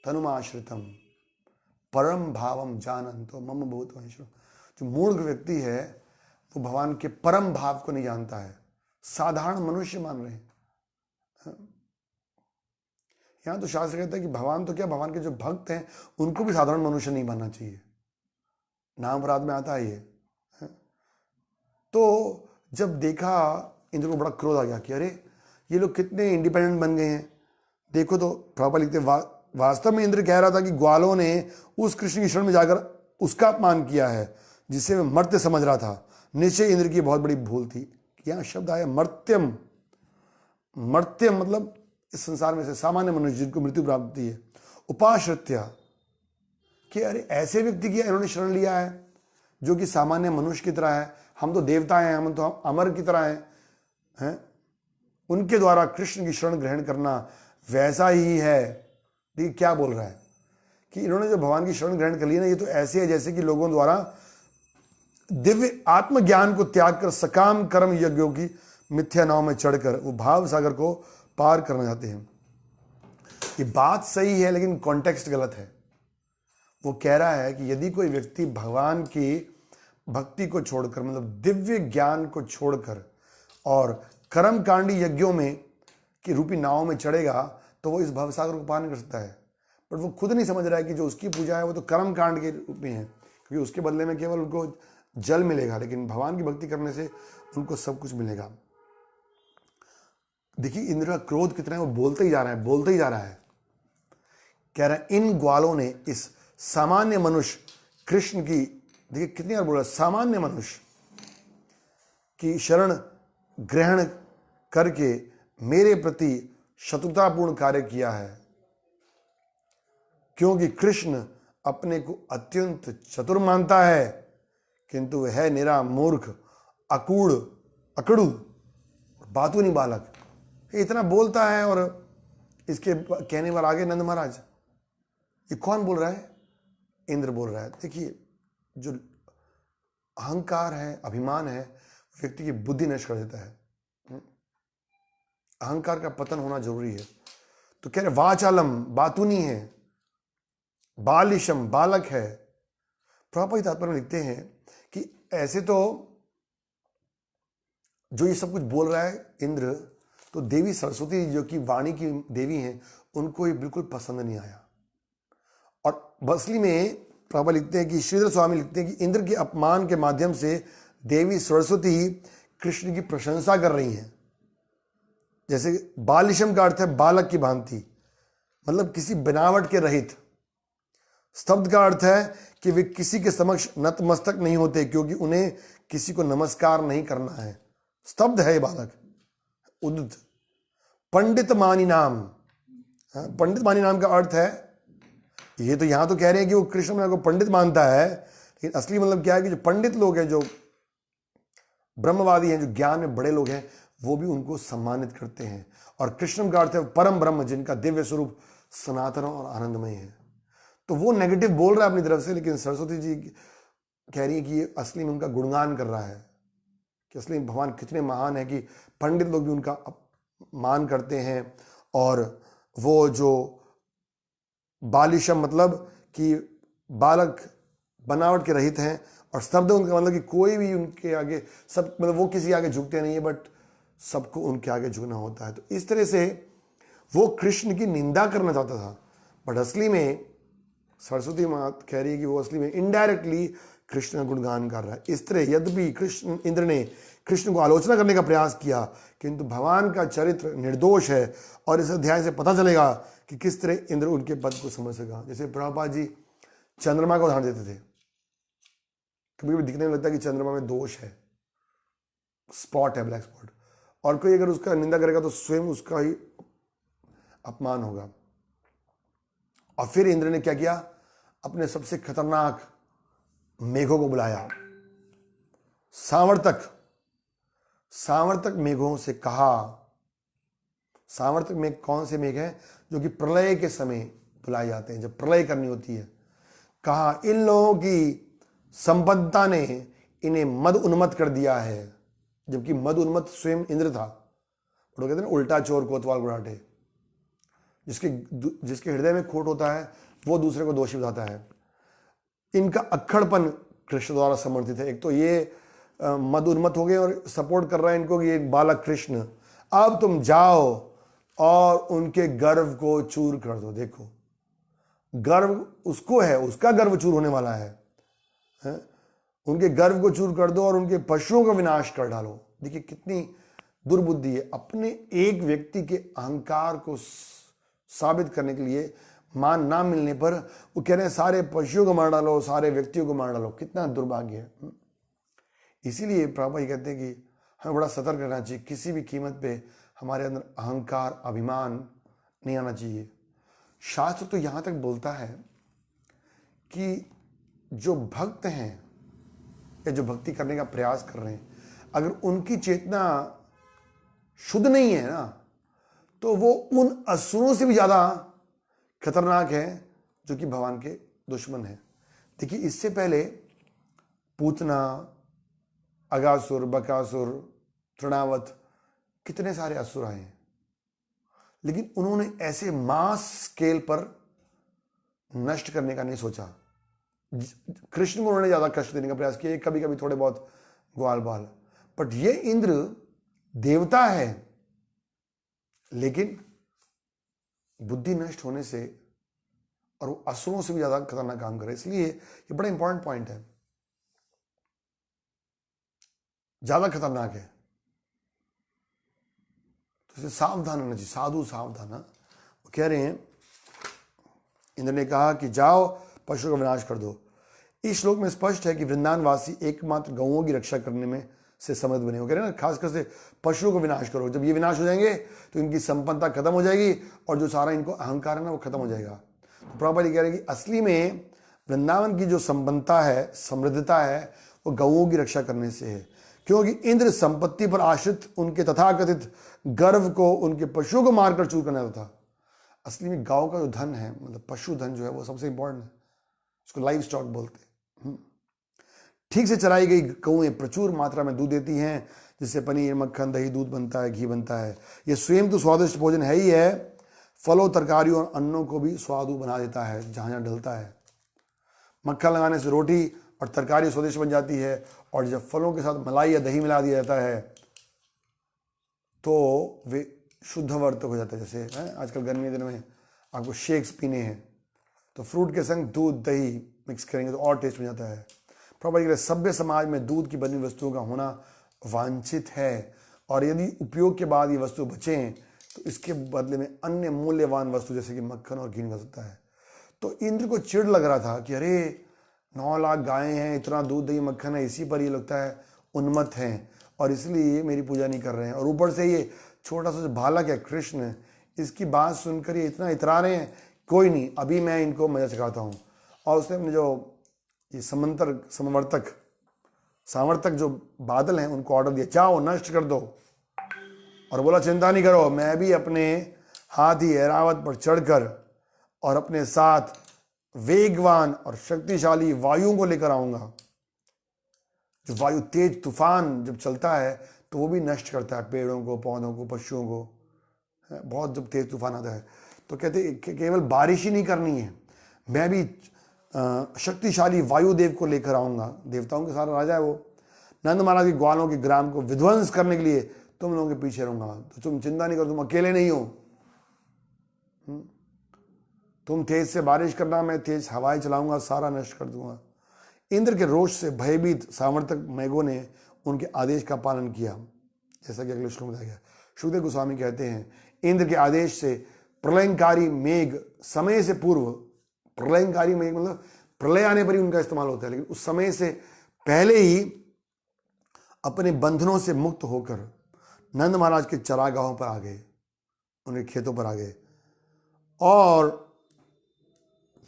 तनुमाश्रितम परम भावम जानंतो मम भूतवंशम। जो मूर्ख व्यक्ति है वो भगवान के परम भाव को नहीं जानता है, साधारण मनुष्य मान रहे हैं। यहां तो शास्त्र कहता है कि भगवान तो क्या, भगवान के जो भक्त हैं उनको भी साधारण मनुष्य नहीं मानना चाहिए। नाम अपराध में आता है ये। तो जब देखा, इंद्र को बड़ा क्रोध आ गया कि अरे ये लोग कितने इंडिपेंडेंट बन गए हैं। देखो तो प्रभुपाद लिखते, वास्तव में इंद्र कह रहा था कि ग्वालों ने उस कृष्ण की शरण में जाकर उसका अपमान किया है जिसे मैं मर्त्य समझ रहा था। निश्चय इंद्र की बहुत बड़ी भूल थी। यहां शब्द आया मर्त्यम। मर्त्यम मतलब इस संसार में से सामान्य मनुष्य जिनको मृत्यु प्राप्त होती है। उपाश्रित्या, कि अरे ऐसे व्यक्ति की इन्होंने शरण लिया है जो कि सामान्य मनुष्य की तरह है। हम तो देवता हैं, हम तो अमर की तरह हैं। उनके द्वारा कृष्ण की शरण ग्रहण करना वैसा ही है। देखिए क्या बोल रहा है कि इन्होंने जो भगवान की शरण ग्रहण कर ली ना, ये तो ऐसे है जैसे कि लोगों द्वारा दिव्य आत्मज्ञान को त्याग कर सकाम कर्म यज्ञों की मिथ्या नाव में चढ़कर वो भाव सागर को पार करना चाहते हैं। ये बात सही है, लेकिन कॉन्टेक्स्ट गलत है। वो कह रहा है कि यदि कोई व्यक्ति भगवान की भक्ति को छोड़कर, मतलब दिव्य ज्ञान को छोड़कर और कर्मकांडी यज्ञों में की रूपी नाव में चढ़ेगा, तो वो इस भवसागर को पार नहीं कर सकता है। बट वो खुद नहीं समझ रहा है कि जो उसकी पूजा है वो तो कर्मकांड के रूप में है, क्योंकि उसके बदले में केवल उनको जल मिलेगा, लेकिन भगवान की भक्ति करने से उनको सब कुछ मिलेगा। देखिए इंद्र का क्रोध कितना है, वो बोलते ही जा रहा है, बोलते ही जा रहा है। कह रहा है इन ग्वालों ने इस सामान्य मनुष्य कृष्ण की, देखिए कितनी बार बोला, सामान्य मनुष्य की शरण ग्रहण करके मेरे प्रति शत्रुतापूर्ण कार्य किया है, क्योंकि कृष्ण अपने को अत्यंत चतुर मानता है, किंतु वह है निरा मूर्ख, अकड़ू, बातूनी बालक। इतना बोलता है और इसके कहने पर आगे नंद महाराज। ये कौन बोल रहा है? इंद्र बोल रहा है। देखिए जो अहंकार है, अभिमान है, व्यक्ति की बुद्धि नष्ट कर देता है। अहंकार का पतन होना जरूरी है। तो कह रहे वाचालम, बातूनी है, बालिशम, बालक है। प्रभुपाद तात्पर्य में लिखते हैं कि ऐसे तो जो ये सब कुछ बोल रहा है इंद्र, तो देवी सरस्वती जो कि वाणी की देवी हैं, उनको ये बिल्कुल पसंद नहीं आया। और बसली में प्रभा लिखते हैं कि श्रीधर स्वामी लिखते हैं कि इंद्र के अपमान के माध्यम से देवी सरस्वती कृष्ण की प्रशंसा कर रही हैं। जैसे बालिशम का अर्थ है बालक की भांति, मतलब किसी बनावट के रहित। स्तब्ध का अर्थ है कि वे किसी के समक्ष नतमस्तक नहीं होते, क्योंकि उन्हें किसी को नमस्कार नहीं करना है। स्तब्ध है ये बालक। उदित पंडित मानी नाम, पंडित मानी नाम का अर्थ है, ये तो यहां तो कह रहे हैं कि वो कृष्ण को पंडित मानता है, लेकिन असली मतलब क्या है कि जो पंडित लोग हैं, जो ब्रह्मवादी हैं, जो ज्ञान में बड़े लोग हैं, वो भी उनको सम्मानित करते हैं। और कृष्ण का अर्थ है परम ब्रह्म, जिनका दिव्य स्वरूप सनातन और आनंदमय है। तो वो नेगेटिव बोल रहा है अपनी तरफ से, लेकिन सरस्वती जी कह रही है कि ये असली में उनका गुणगान कर रहा है कि असली में भगवान कितने महान है कि पंडित लोग भी उनका मान करते हैं। और वो जो बालिशम मतलब कि बालक बनावट के रहित हैं, और स्तब्ध उनका मतलब कि कोई भी उनके आगे, सब मतलब वो किसी आगे झुकते नहीं है, बट सबको उनके आगे झुकना होता है। तो इस तरह से वो कृष्ण की निंदा करना चाहता था, बट असली में सरस्वती माँ कह रही है कि वो असली में इनडायरेक्टली कृष्ण का गुणगान कर रहा है। इस तरह यद्यपि कृष्ण इंद्र ने कृष्ण को आलोचना करने का प्रयास किया, किंतु भगवान का चरित्र निर्दोष है, और इस अध्याय से पता चलेगा कि किस तरह इंद्र उनके पद को समझ सका। जैसे प्रभुपाद जी चंद्रमा का उदाहरण देते थे, कभी कभी दिखने में लगता है कि चंद्रमा में दोष है, स्पॉट है, ब्लैक स्पॉट, और कोई अगर उसका निंदा करेगा तो स्वयं उसका ही अपमान होगा। और फिर इंद्र ने क्या किया, अपने सबसे खतरनाक मेघों को बुलाया, सांवर्तक मेघों से कहा। सांवर्तक मेघ कौन से मेघ हैं? जो कि प्रलय के समय बुलाए जाते हैं, जब प्रलय करनी होती है। कहा इन लोगों की संपन्नता ने इन्हें मद उन्मत्त कर दिया है, जबकि मद उन्मत्त स्वयं इंद्र था। वो कहते हैं उल्टा चोर कोतवाल गुड़ाटे, जिसके हृदय में खोट होता है वो दूसरे को दोषी बताता है। इनका अक्खड़पन कृष्ण द्वारा समर्थित है। एक तो ये मद उन्मत्त हो गए और सपोर्ट कर रहा है इनको कि ये बालक कृष्ण, अब तुम जाओ और उनके गर्व को चूर कर दो। देखो, गर्व उसको है, उसका गर्व चूर होने वाला है। उनके गर्व को चूर कर दो और उनके पशुओं का विनाश कर डालो। देखिए कितनी दुर्बुद्धि है। अपने एक व्यक्ति के अहंकार को साबित करने के लिए मान ना मिलने पर वो कह रहे हैं सारे पशुओं को मार डालो, सारे व्यक्तियों को मार डालो। कितना दुर्भाग्य है। इसीलिए प्रभुपाद ये कहते हैं कि हमें बड़ा सतर्क रहना चाहिए, किसी भी कीमत पे हमारे अंदर अहंकार, अभिमान नहीं आना चाहिए। शास्त्र तो यहाँ तक बोलता है कि जो भक्त हैं या जो भक्ति करने का प्रयास कर रहे हैं, अगर उनकी चेतना शुद्ध नहीं है ना, तो वो उन असुरों से भी ज़्यादा खतरनाक है जो कि भगवान के दुश्मन है। देखिए, इससे पहले पूतना, अगासुर, बकासुर, तृणावत, कितने सारे असुर आए हैं, लेकिन उन्होंने ऐसे मास स्केल पर नष्ट करने का नहीं सोचा। कृष्ण को उन्होंने ज्यादा कष्ट देने का प्रयास किया, कभी कभी थोड़े बहुत ग्वाल बाल, बट ये इंद्र देवता है, लेकिन बुद्धि नष्ट होने से और वो असुरों से भी ज्यादा खतरनाक काम करे। इसलिए ये बड़ा इंपॉर्टेंट पॉइंट है, ज्यादा खतरनाक है, तो इसे सावधान रहना चाहिए। साधु सावधान। वो कह रहे हैं, इंद्र ने कहा कि जाओ पशु का विनाश कर दो। इस श्लोक में स्पष्ट है कि वृंदावन वासी एकमात्र गौओं की रक्षा करने में से समर्थ बने। वो कह रहे हैं ना, खासकर से पशुओं को विनाश करो। जब ये विनाश हो जाएंगे तो इनकी संपन्नता खत्म हो जाएगी और जो सारा इनको अहंकार है ना, वो खत्म हो जाएगा। तो प्रभुपाद कह रहे हैं कि असली में वृंदावन की जो संपन्नता है, समृद्धता है, वो गौओं की रक्षा करने से है, क्योंकि इंद्र संपत्ति पर आश्रित उनके तथाकथित गर्व को, उनके पशुओं को मारकर चूर करना था। असली में गांव का जो धन है, मतलब पशु धन जो है, वो सबसे इंपॉर्टेंट है। उसको लाइव स्टॉक बोलते हैं। ठीक से चलाई गई गौएं प्रचुर मात्रा में दूध देती हैं, जिससे पनीर, मक्खन, दही, दूध बनता है, घी बनता है। ये स्वयं तो स्वादिष्ट भोजन है ही है, फलों, तरकारियों और अन्नों को भी स्वादु बना देता है जहां जहां डलता है। मक्खन लगाने से रोटी और तरकारी स्वादिष्ट बन जाती है, और जब फलों के साथ मलाई या दही मिला दिया जाता है तो वे शुद्ध वर्तक हो जाता है। जैसे है आजकल गर्मी के दिनों में आपको शेक्स पीने हैं तो फ्रूट के संग दूध दही मिक्स करेंगे तो और टेस्ट हो जाता है। प्रॉपर सभ्य समाज में दूध की बनी वस्तुओं का होना वांछित है, और यदि उपयोग के बाद ये वस्तु बचें तो इसके बदले में अन्य मूल्यवान वस्तु जैसे कि मक्खन और घी निकल सकता है। तो इंद्र को चिढ़ लग रहा था कि अरे 9 लाख गायें हैं, इतना दूध दही मक्खन है, इसी पर ये लगता है उन्मत्त हैं और इसलिए ये मेरी पूजा नहीं कर रहे हैं। और ऊपर से ये छोटा सा जो बालक है कृष्ण, इसकी बात सुनकर ये इतना इतरा रहे हैं, कोई नहीं अभी मैं इनको मजा सिखाता हूँ। और उसने अपने जो ये सामर्थक जो बादल हैं उनको ऑर्डर दिया, जाओ नष्ट कर दो। और बोला चिंता नहीं करो, मैं भी अपने हाथी ऐरावत पर चढ़कर और अपने साथ वेगवान और शक्तिशाली वायुओं को लेकर आऊंगा। जो वायु तेज तूफान जब चलता है तो वो भी नष्ट करता है पेड़ों को, पौधों को, पशुओं को। बहुत जब तेज तूफान आता है तो कहते केवल बारिश ही नहीं करनी है, मैं भी शक्तिशाली वायुदेव को लेकर आऊंगा। देवताओं के सारा राजा है वो। नंद महाराज के ग्वालों के ग्राम को विध्वंस करने के लिए तुम लोगों के पीछे रहूंगा। तो तुम चिंता नहीं करो, तुम अकेले नहीं हो। तुम तेज से बारिश करना, मैं तेज हवाएं चलाऊंगा, सारा नष्ट कर दूंगा। इंद्र के रोष से भयभीत सामर्थक मेघों ने उनके आदेश का पालन किया, जैसा कि अगले श्लोक में बताया गया। शुकदेव गोस्वामी कहते हैं इंद्र के आदेश से प्रलयंकारी मेघ समय से पूर्व, प्रलयंकारी मेघ मतलब प्रलय आने पर ही उनका इस्तेमाल होता है, लेकिन उस समय से पहले ही अपने बंधनों से मुक्त होकर नंद महाराज के चरागाहों पर आ गए, उनके खेतों पर आ गए और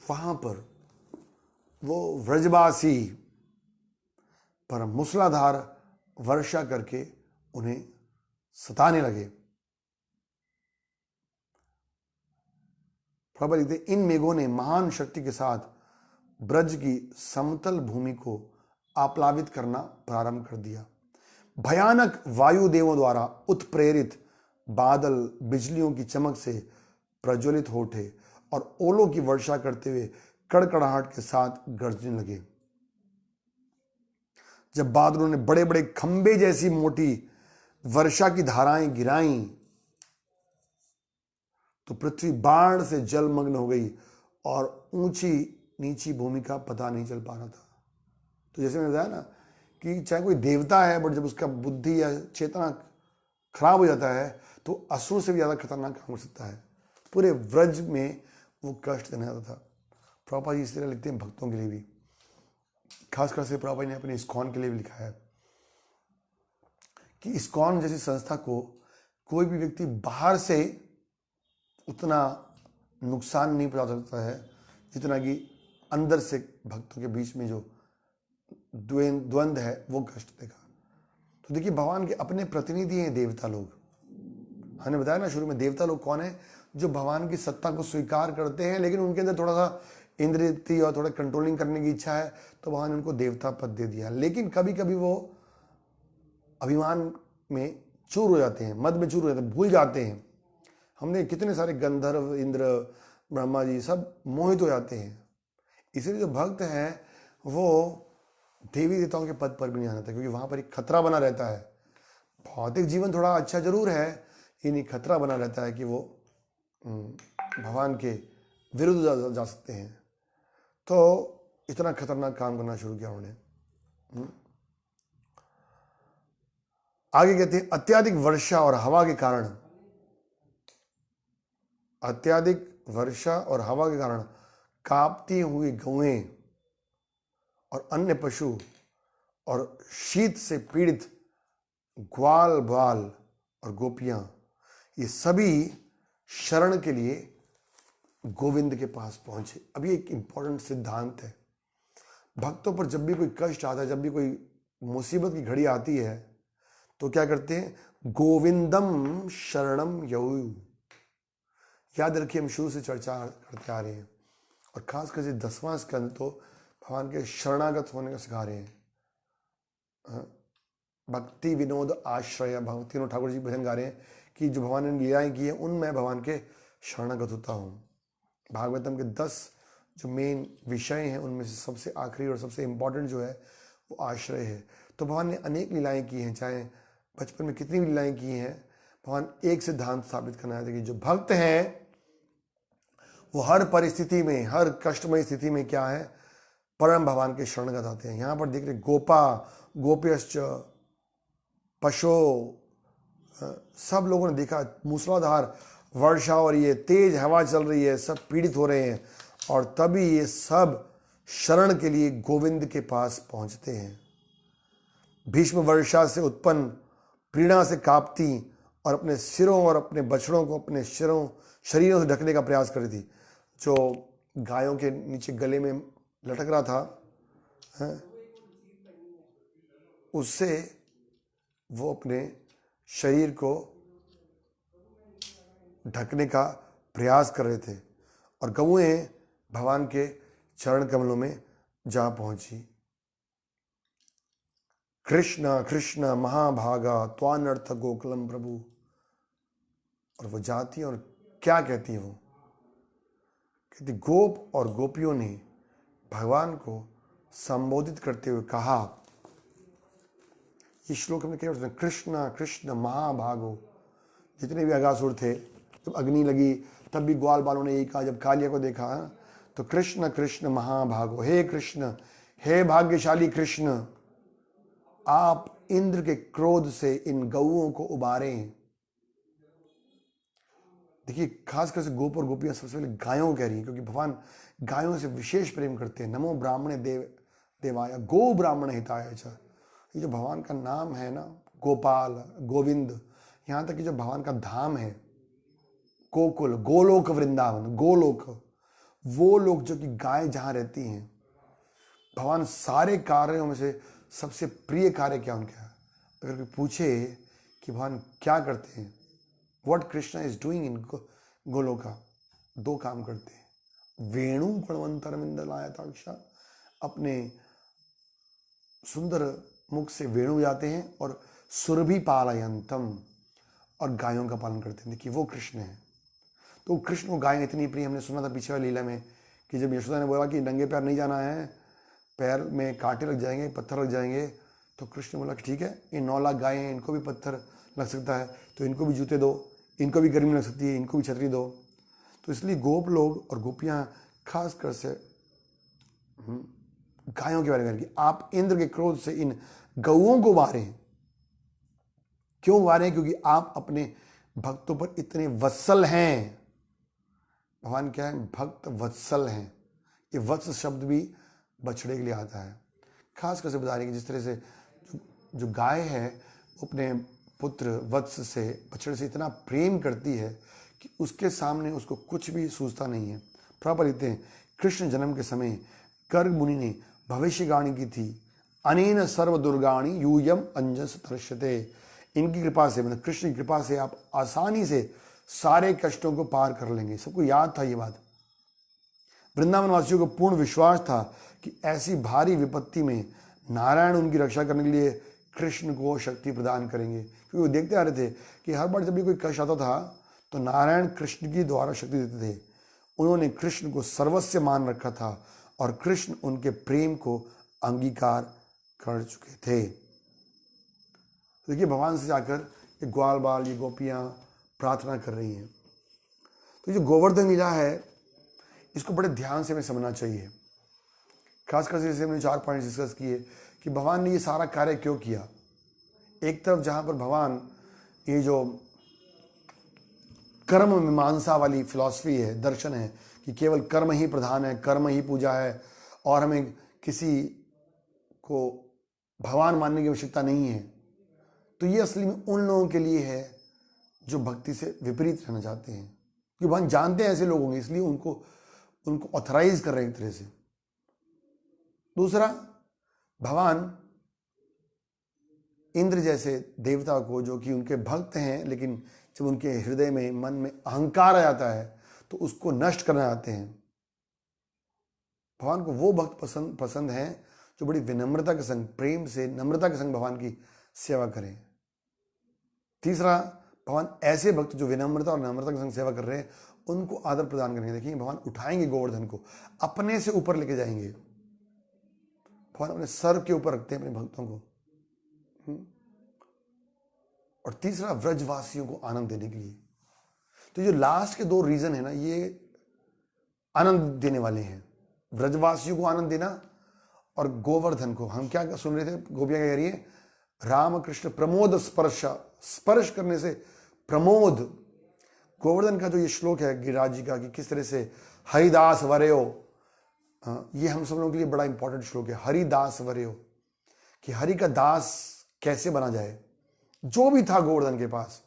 वहां पर वो व्रजवासी पर मूसलाधार वर्षा करके उन्हें सताने लगे। प्रभु लिखते इन मेघों ने महान शक्ति के साथ ब्रज की समतल भूमि को आप्लावित करना प्रारंभ कर दिया। भयानक वायुदेवों द्वारा उत्प्रेरित बादल बिजलियों की चमक से प्रज्वलित हो उठे और ओलों की वर्षा करते हुए कड़कड़ाहट के साथ गरजने लगे। जब बादलों ने बड़े बड़े खंबे जैसी मोटी वर्षा की धाराएं गिराईं तो पृथ्वी बाढ़ से जलमग्न हो गई और ऊंची नीची भूमि का पता नहीं चल पा रहा था। तो जैसे मैंने बताया ना कि चाहे कोई देवता है, बट जब उसका बुद्धि या चेतना खराब हो जाता है तो असुर से भी ज्यादा खतरनाक काम कर सकता है। पूरे व्रज में वो कष्ट देने आता था। प्रभुपाद जी इस तरह लिखते हैं भक्तों के लिए भी, खासकर से प्रभुपाद जी ने अपने इस्कॉन के लिए भी लिखा है कि इस्कॉन जैसी संस्था को कोई भी व्यक्ति बाहर से उतना नुकसान नहीं पहुंचा सकता है जितना कि अंदर से भक्तों के बीच में जो द्वंद्व है वो कष्ट देगा। तो देखिए भगवान के अपने प्रतिनिधि हैं देवता लोग। हमने बताया ना शुरू में देवता लोग कौन है, जो भगवान की सत्ता को स्वीकार करते हैं लेकिन उनके अंदर थोड़ा सा इंद्रियति और थोड़ा कंट्रोलिंग करने की इच्छा है तो भगवान ने उनको देवता पद दे दिया। लेकिन कभी कभी वो अभिमान में चूर हो जाते हैं, मद में चूर हो जाते हैं, भूल जाते हैं। हमने कितने सारे गंधर्व, इंद्र, ब्रह्मा जी सब मोहित हो जाते हैं। इसलिए जो भक्त हैं वो देवी देवताओं के पद पर भी नहीं आना था, क्योंकि वहां पर एक खतरा बना रहता है। भौतिक जीवन थोड़ा अच्छा जरूर है, लेकिन खतरा बना रहता है कि वो भगवान के विरुद्ध जा सकते हैं। तो इतना खतरनाक काम करना शुरू किया उन्होंने। आगे कहते हैं अत्याधिक वर्षा और हवा के कारण, अत्याधिक वर्षा और हवा के कारण कांपती हुई गौएं और अन्य पशु और शीत से पीड़ित ग्वाल बाल और गोपियां, ये सभी शरण के लिए गोविंद के पास पहुंचे। अभी एक इंपॉर्टेंट सिद्धांत है, भक्तों पर जब भी कोई कष्ट आता है, जब भी कोई मुसीबत की घड़ी आती है तो क्या करते हैं, गोविंदम शरणम यऊ। याद रखिए हम शुरू से चर्चा करते आ रहे हैं और खासकर से 10वां स्कंद तो भगवान के शरणागत होने का सिखा रहे हैं। भक्ति विनोद आश्रय, भक्ति विनोद ठाकुर जी भजन गा रहे हैं कि जो भगवान ने लीलाएं की है उनमें भगवान के शरणागत होता हूँ। भागवतम के 10 जो मेन विषय हैं उनमें से सबसे आखिरी और सबसे इम्पोर्टेंट जो है वो आश्रय है। तो भगवान ने अनेक लीलाएं की हैं, चाहे बचपन में कितनी भी लीलाएं की हैं, भगवान एक सिद्धांत स्थापित करना चाहते कि जो भक्त हैं वो हर परिस्थिति में, हर कष्टमय स्थिति में क्या है, परम भगवान के शरणगत आते हैं। यहां पर देख रहे गोपा गोप्यश्च पशो, सब लोगों ने देखा मूसलाधार वर्षा और ये तेज हवा चल रही है, सब पीड़ित हो रहे हैं, और तभी ये सब शरण के लिए गोविंद के पास पहुंचते हैं। भीष्म वर्षा से उत्पन्न पीड़ा से कांपती और अपने सिरों और अपने बछड़ों को अपने शरीरों से ढकने का प्रयास कर रही थी। जो गायों के नीचे गले में लटक रहा था, उससे वो अपने शरीर को ढकने का प्रयास कर रहे थे, और गौएं भगवान के चरण कमलों में जा पहुंची। कृष्ण कृष्ण महाभागा त्वानर्थ गोकुलम प्रभु। और वो जाती है और क्या कहती है, वो कहती गोप और गोपियों ने भगवान को संबोधित करते हुए कहा, इस श्लोक में क्या होता है, कृष्ण कृष्ण महाभागो। जितने भी अगासुर थे, जब अग्नि लगी तब भी ग्वाल बालों ने यही कहा, जब कालिया को देखा तो कृष्ण कृष्ण महाभागो, हे कृष्ण, हे भाग्यशाली कृष्ण, आप इंद्र के क्रोध से इन गौओं को उबारें। देखिए, खासकर से गोप और गोपियां सबसे पहले गायों को कह रही हैं, क्योंकि भगवान गायों से विशेष प्रेम करते हैं। नमो ब्राह्मणे देवाय गो ब्राह्मण हिताय च। ये जो भगवान का नाम है ना, गोपाल, गोविंद, यहाँ तक कि जो भगवान का धाम है गोकुल, गोलोक वृंदावन, गोलोक, वो लोग जो कि गाय जहाँ रहती हैं, भगवान सारे कार्यों में से सबसे प्रिय कार्य क्या उनका है? अगर कोई पूछे कि भगवान क्या करते हैं, what Krishna is doing in Goloka, दो काम करते हैं। वेणु गुणवंतर मिंदलायताक्षा, अपने सुंदर मुख से वेणु जाते हैं, और सुरभि पालयंतम, और गायों का पालन करते हैं। देखिए वो कृष्ण है। तो कृष्ण को गायें इतनी प्रिय, हमने सुना था पीछे वाली लीला में कि जब यशोदा ने बोला कि नंगे पैर नहीं जाना है, पैर में कांटे लग जाएंगे, पत्थर लग जाएंगे, तो कृष्ण ने बोला कि ठीक है, ये 9 लाख गायें हैं, इनको भी पत्थर लग सकता है, तो इनको भी जूते दो, इनको भी गर्मी लग सकती है, इनको भी छतरी दो। तो इसलिए गोप लोग और गोपियां खासकर से गायों के बारे में कि आप इंद्र के क्रोध से इन गौओं को उबारें। क्यों उबारें? क्योंकि आप अपने भक्तों पर इतने वत्सल हैं। भगवान क्या है? भक्त वत्सल हैं। ये वत्स शब्द भी बछड़े के लिए आता है। खास कर से बता रही है कि जिस तरह से जो गाय है वो अपने पुत्र वत्स से, बछड़े से इतना प्रेम करती है कि उसके सामने उसको कुछ भी सूझता नहीं है। प्रभुपाद लिखते हैं, कृष्ण जन्म के समय गर्ग मुनि ने भविष्यवाणी की थी, अनेन सर्व दुर्गाणी यूयम अंजस तर्ष्यते। इनकी कृपा से, मतलब कृष्ण की कृपा से आप आसानी से सारे कष्टों को पार कर लेंगे। सबको याद था ये बात। वृंदावन वासियों को पूर्ण विश्वास था कि ऐसी भारी विपत्ति में नारायण उनकी रक्षा करने के लिए कृष्ण को शक्ति प्रदान करेंगे, क्योंकि वो देखते आ रहे थे कि हर बार जब भी कोई कष्ट आता था तो नारायण कृष्ण की द्वारा शक्ति देते थे। उन्होंने कृष्ण को सर्वस्व मान रखा था और कृष्ण उनके प्रेम को अंगीकार कर चुके थे। देखिए, भगवान से जाकर ये ग्वाल बाल, ये गोपियां प्रार्थना कर रही हैं। तो जो गोवर्धन लीला है, इसको बड़े ध्यान से हमें समझना चाहिए। खासकर से जैसे हमने 4 पॉइंट डिस्कस किए कि भगवान ने ये सारा कार्य क्यों किया। एक तरफ जहां पर भगवान ये जो कर्म मीमांसा वाली फिलॉसफी है, दर्शन है कि केवल कर्म ही प्रधान है, कर्म ही पूजा है, और हमें किसी को भगवान मानने की आवश्यकता नहीं है, तो ये असली में उन लोगों के लिए है जो भक्ति से विपरीत रहना चाहते हैं, क्योंकि भगवान जानते हैं ऐसे लोग होंगे, इसलिए उनको ऑथराइज कर रहे हैं एक तरह से। दूसरा, भगवान इंद्र जैसे देवता को, जो कि उनके भक्त हैं, लेकिन जब उनके हृदय में, मन में अहंकार आ जाता है तो उसको नष्ट करना चाहते हैं। भगवान को वो भक्त पसंद हैं जो बड़ी विनम्रता के संग, प्रेम से, नम्रता के संग भगवान की सेवा करें। तीसरा, भगवान ऐसे भक्त जो विनम्रता और नम्रता के संग सेवा कर रहे हैं उनको आदर प्रदान करेंगे। देखिए, भगवान उठाएंगे गोवर्धन को, अपने से ऊपर लेके जाएंगे। भगवान अपने सर के ऊपर रखते हैं अपने भक्तों को। और तीसरा व्रजवासियों को आनंद देने के लिए। तो जो लास्ट के दो रीजन है ना, ये आनंद देने वाले हैं। व्रजवासियों को आनंद देना और गोवर्धन को। हम क्या सुन रहे थे, गोपियां क्या कह रही है, राम कृष्ण प्रमोद स्पर्श, स्पर्श करने से प्रमोद। गोवर्धन का जो ये श्लोक है गिरिराज जी का कि किस तरह से हरिदास वरयो, ये हम सब लोगों के लिए बड़ा इंपॉर्टेंट श्लोक है। हरिदास वरयो, कि हरि का दास कैसे बना जाए। जो भी था गोवर्धन के पास,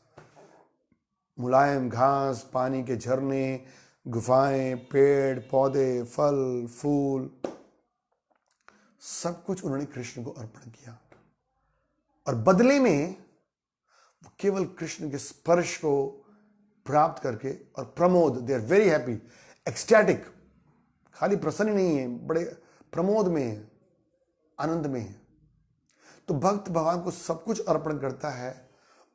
मुलायम घास, पानी के झरने, गुफाएं, पेड़ पौधे, फल फूल, सब कुछ उन्होंने कृष्ण को अर्पण किया। और बदले में वो केवल कृष्ण के स्पर्श को प्राप्त करके और प्रमोद, they are very happy, ecstatic, खाली प्रसन्न नहीं है, बड़े प्रमोद में है, आनंद में है। तो भक्त भगवान को सब कुछ अर्पण करता है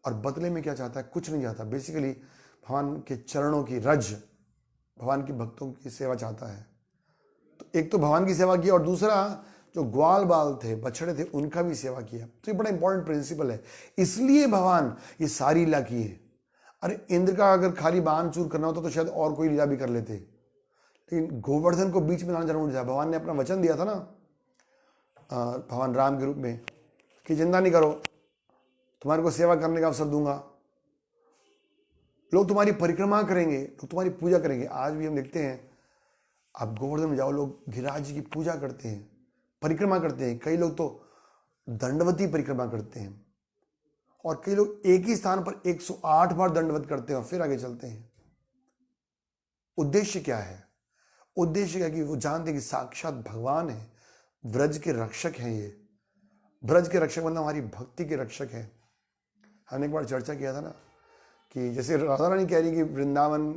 और बदले में क्या चाहता है, कुछ नहीं चाहता। बेसिकली भगवान के चरणों की रज, भगवान की भक्तों की सेवा चाहता है। तो एक तो भगवान की सेवा की और दूसरा जो ग्वाल बाल थे, बछड़े थे, उनका भी सेवा किया। तो ये बड़ा इंपॉर्टेंट प्रिंसिपल है, इसलिए भगवान ये सारी लीला की है। अरे इंद्र का अगर खाली बाण चूर करना होता तो शायद और कोई लीला भी कर लेते, लेकिन गोवर्धन को बीच में लाना जरूर था। भगवान ने अपना वचन दिया था ना भगवान राम के रूप में कि चिंता नहीं करो, तुम्हारे को सेवा करने का अवसर दूंगा, लोग तुम्हारी परिक्रमा करेंगे, लोग तुम्हारी पूजा करेंगे। आज भी हम देखते हैं, आप गोवर्धन में जाओ, लोग गिरिराज जी की पूजा करते हैं, परिक्रमा करते हैं। कई लोग तो दंडवती परिक्रमा करते हैं और कई लोग एक ही स्थान पर 108 बार दंडवत करते हैं और फिर आगे चलते हैं। उद्देश्य क्या है? उद्देश्य क्या कि वो जानते हैं कि साक्षात भगवान है, ब्रज के रक्षक हैं। ये ब्रज के रक्षक मतलब हमारी भक्ति के रक्षक हैं। हमने एक बार चर्चा किया था ना कि जैसे राधा रानी कह रही कि वृंदावन,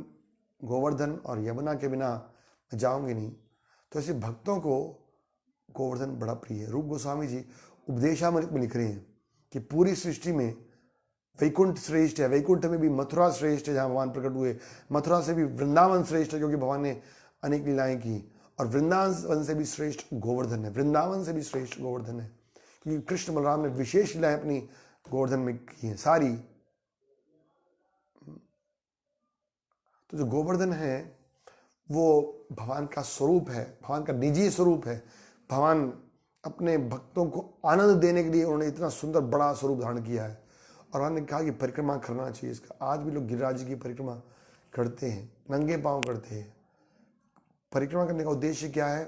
गोवर्धन और यमुना के बिना मैं जाऊंगी नहीं, तो ऐसे भक्तों को गोवर्धन बड़ा प्रिय है। रूप गोस्वामी जी उपदेशामृत में लिख रहे हैं कि पूरी सृष्टि में वैकुंठ श्रेष्ठ है, वैकुंठ में भी मथुरा श्रेष्ठ है जहाँ भगवान प्रकट हुए, मथुरा से भी वृंदावन श्रेष्ठ है क्योंकि भगवान ने अनेक लीलाएं की, और वृंदावन से भी श्रेष्ठ गोवर्धन है, वृंदावन से भी श्रेष्ठ गोवर्धन है, क्योंकि कृष्ण बलराम ने विशेष लीलाएं अपनी गोवर्धन में की हैं सारी। तो जो गोवर्धन है वो भगवान का स्वरूप है, भगवान का निजी स्वरूप है। भगवान अपने भक्तों को आनंद देने के लिए उन्होंने इतना सुंदर बड़ा स्वरूप धारण किया है और उन्होंने कहा कि परिक्रमा करना चाहिए इसका। आज भी लोग गिरिराज जी की परिक्रमा करते हैं, नंगे पांव करते हैं। परिक्रमा करने का उद्देश्य क्या है?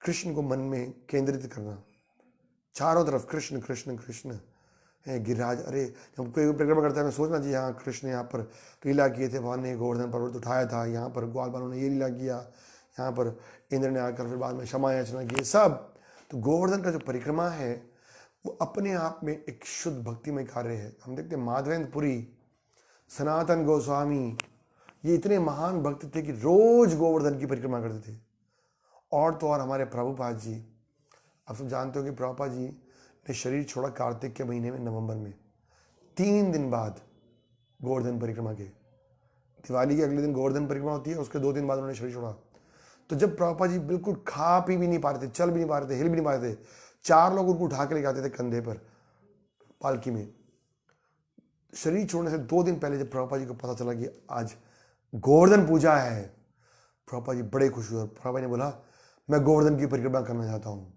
कृष्ण को मन में केंद्रित करना, चारों तरफ कृष्ण कृष्ण कृष्ण है। गिरिराज, अरे जब कोई परिक्रमा करता है मैं सोचना चाहिए हाँ कृष्ण यहाँ पर लीला किए थे, भगवान ने गोवर्धन पर्वत उठाया था, यहाँ पर ग्वाल बालों ने ये लीला किया, यहाँ पर इंद्र ने आकर फिर बाद में क्षमा याचना की, सब। तो गोवर्धन का जो परिक्रमा है वो अपने आप में एक शुद्ध भक्तिमय कार्य है। हम देखते हैं माधवेंद्र पुरी, सनातन गोस्वामी, ये इतने महान भक्त थे कि रोज गोवर्धन की परिक्रमा करते थे। और तो और हमारे प्रभुपाद जी, आप सब जानते हो कि प्रभुपाद जी ने शरीर छोड़ा कार्तिक के महीने में, नवंबर में, 3 दिन बाद गोवर्धन परिक्रमा के। दिवाली के अगले दिन गोवर्धन परिक्रमा होती है, उसके 2 दिन बाद उन्होंने शरीर छोड़ा। तो जब प्रभुपाद जी बिल्कुल खा पी भी नहीं पा रहे थे, चल भी नहीं पा रहे थे, हिल भी नहीं पा रहे थे, 4 लोग उनको उठा के लेके आते थे कंधे पर पालकी में। शरीर छोड़ने से 2 दिन पहले जब प्रभुपाद जी को पता चला कि आज गोवर्धन पूजा है, प्रभुपाद जी बड़े खुश हुए। प्रभुपाद ने बोला मैं गोवर्धन की परिक्रमा करना चाहता हूँ।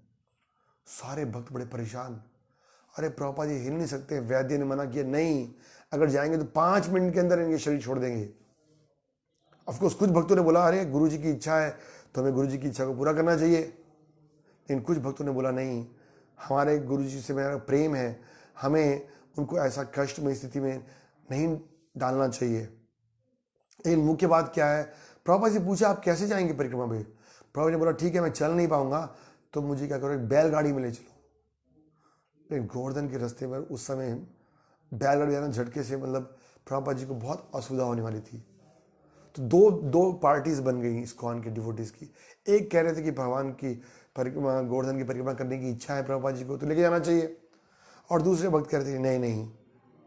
सारे भक्त बड़े परेशान, अरे प्रभुपाद जी हिल नहीं सकते, वैद्य ने मना किया, नहीं अगर जाएंगे तो 5 मिनट के अंदर इनके शरीर छोड़ देंगे। ऑफकोर्स कुछ भक्तों ने बोला अरे गुरु जी की इच्छा है तो हमें गुरु जी की इच्छा को पूरा करना चाहिए, लेकिन कुछ भक्तों ने बोला नहीं, हमारे गुरु जी से मेरा प्रेम है, हमें उनको ऐसा कष्टमय स्थिति में नहीं डालना चाहिए। लेकिन मुख्य बात क्या है, प्रभुपाद जी पूछा आप कैसे जाएंगे परिक्रमा में? प्रभुपाद ने बोला ठीक है मैं चल नहीं पाऊंगा तो मुझे क्या करो, एक बैलगाड़ी में ले चलो। लेकिन गोवर्धन के रास्ते पर उस समय बैलगाड़ी जाना झटके से मतलब प्रभुपाद जी को बहुत असुविधा होने वाली थी। तो दो पार्टीज बन गई इस्कॉन के डिवोटीज की। एक कह रहे थे कि भगवान की परिक्रमा, गोवर्धन की परिक्रमा करने की इच्छा है प्रभुपाद जी को तो लेके जाना चाहिए, और दूसरे भक्त कह रहे थे कि नहीं नहीं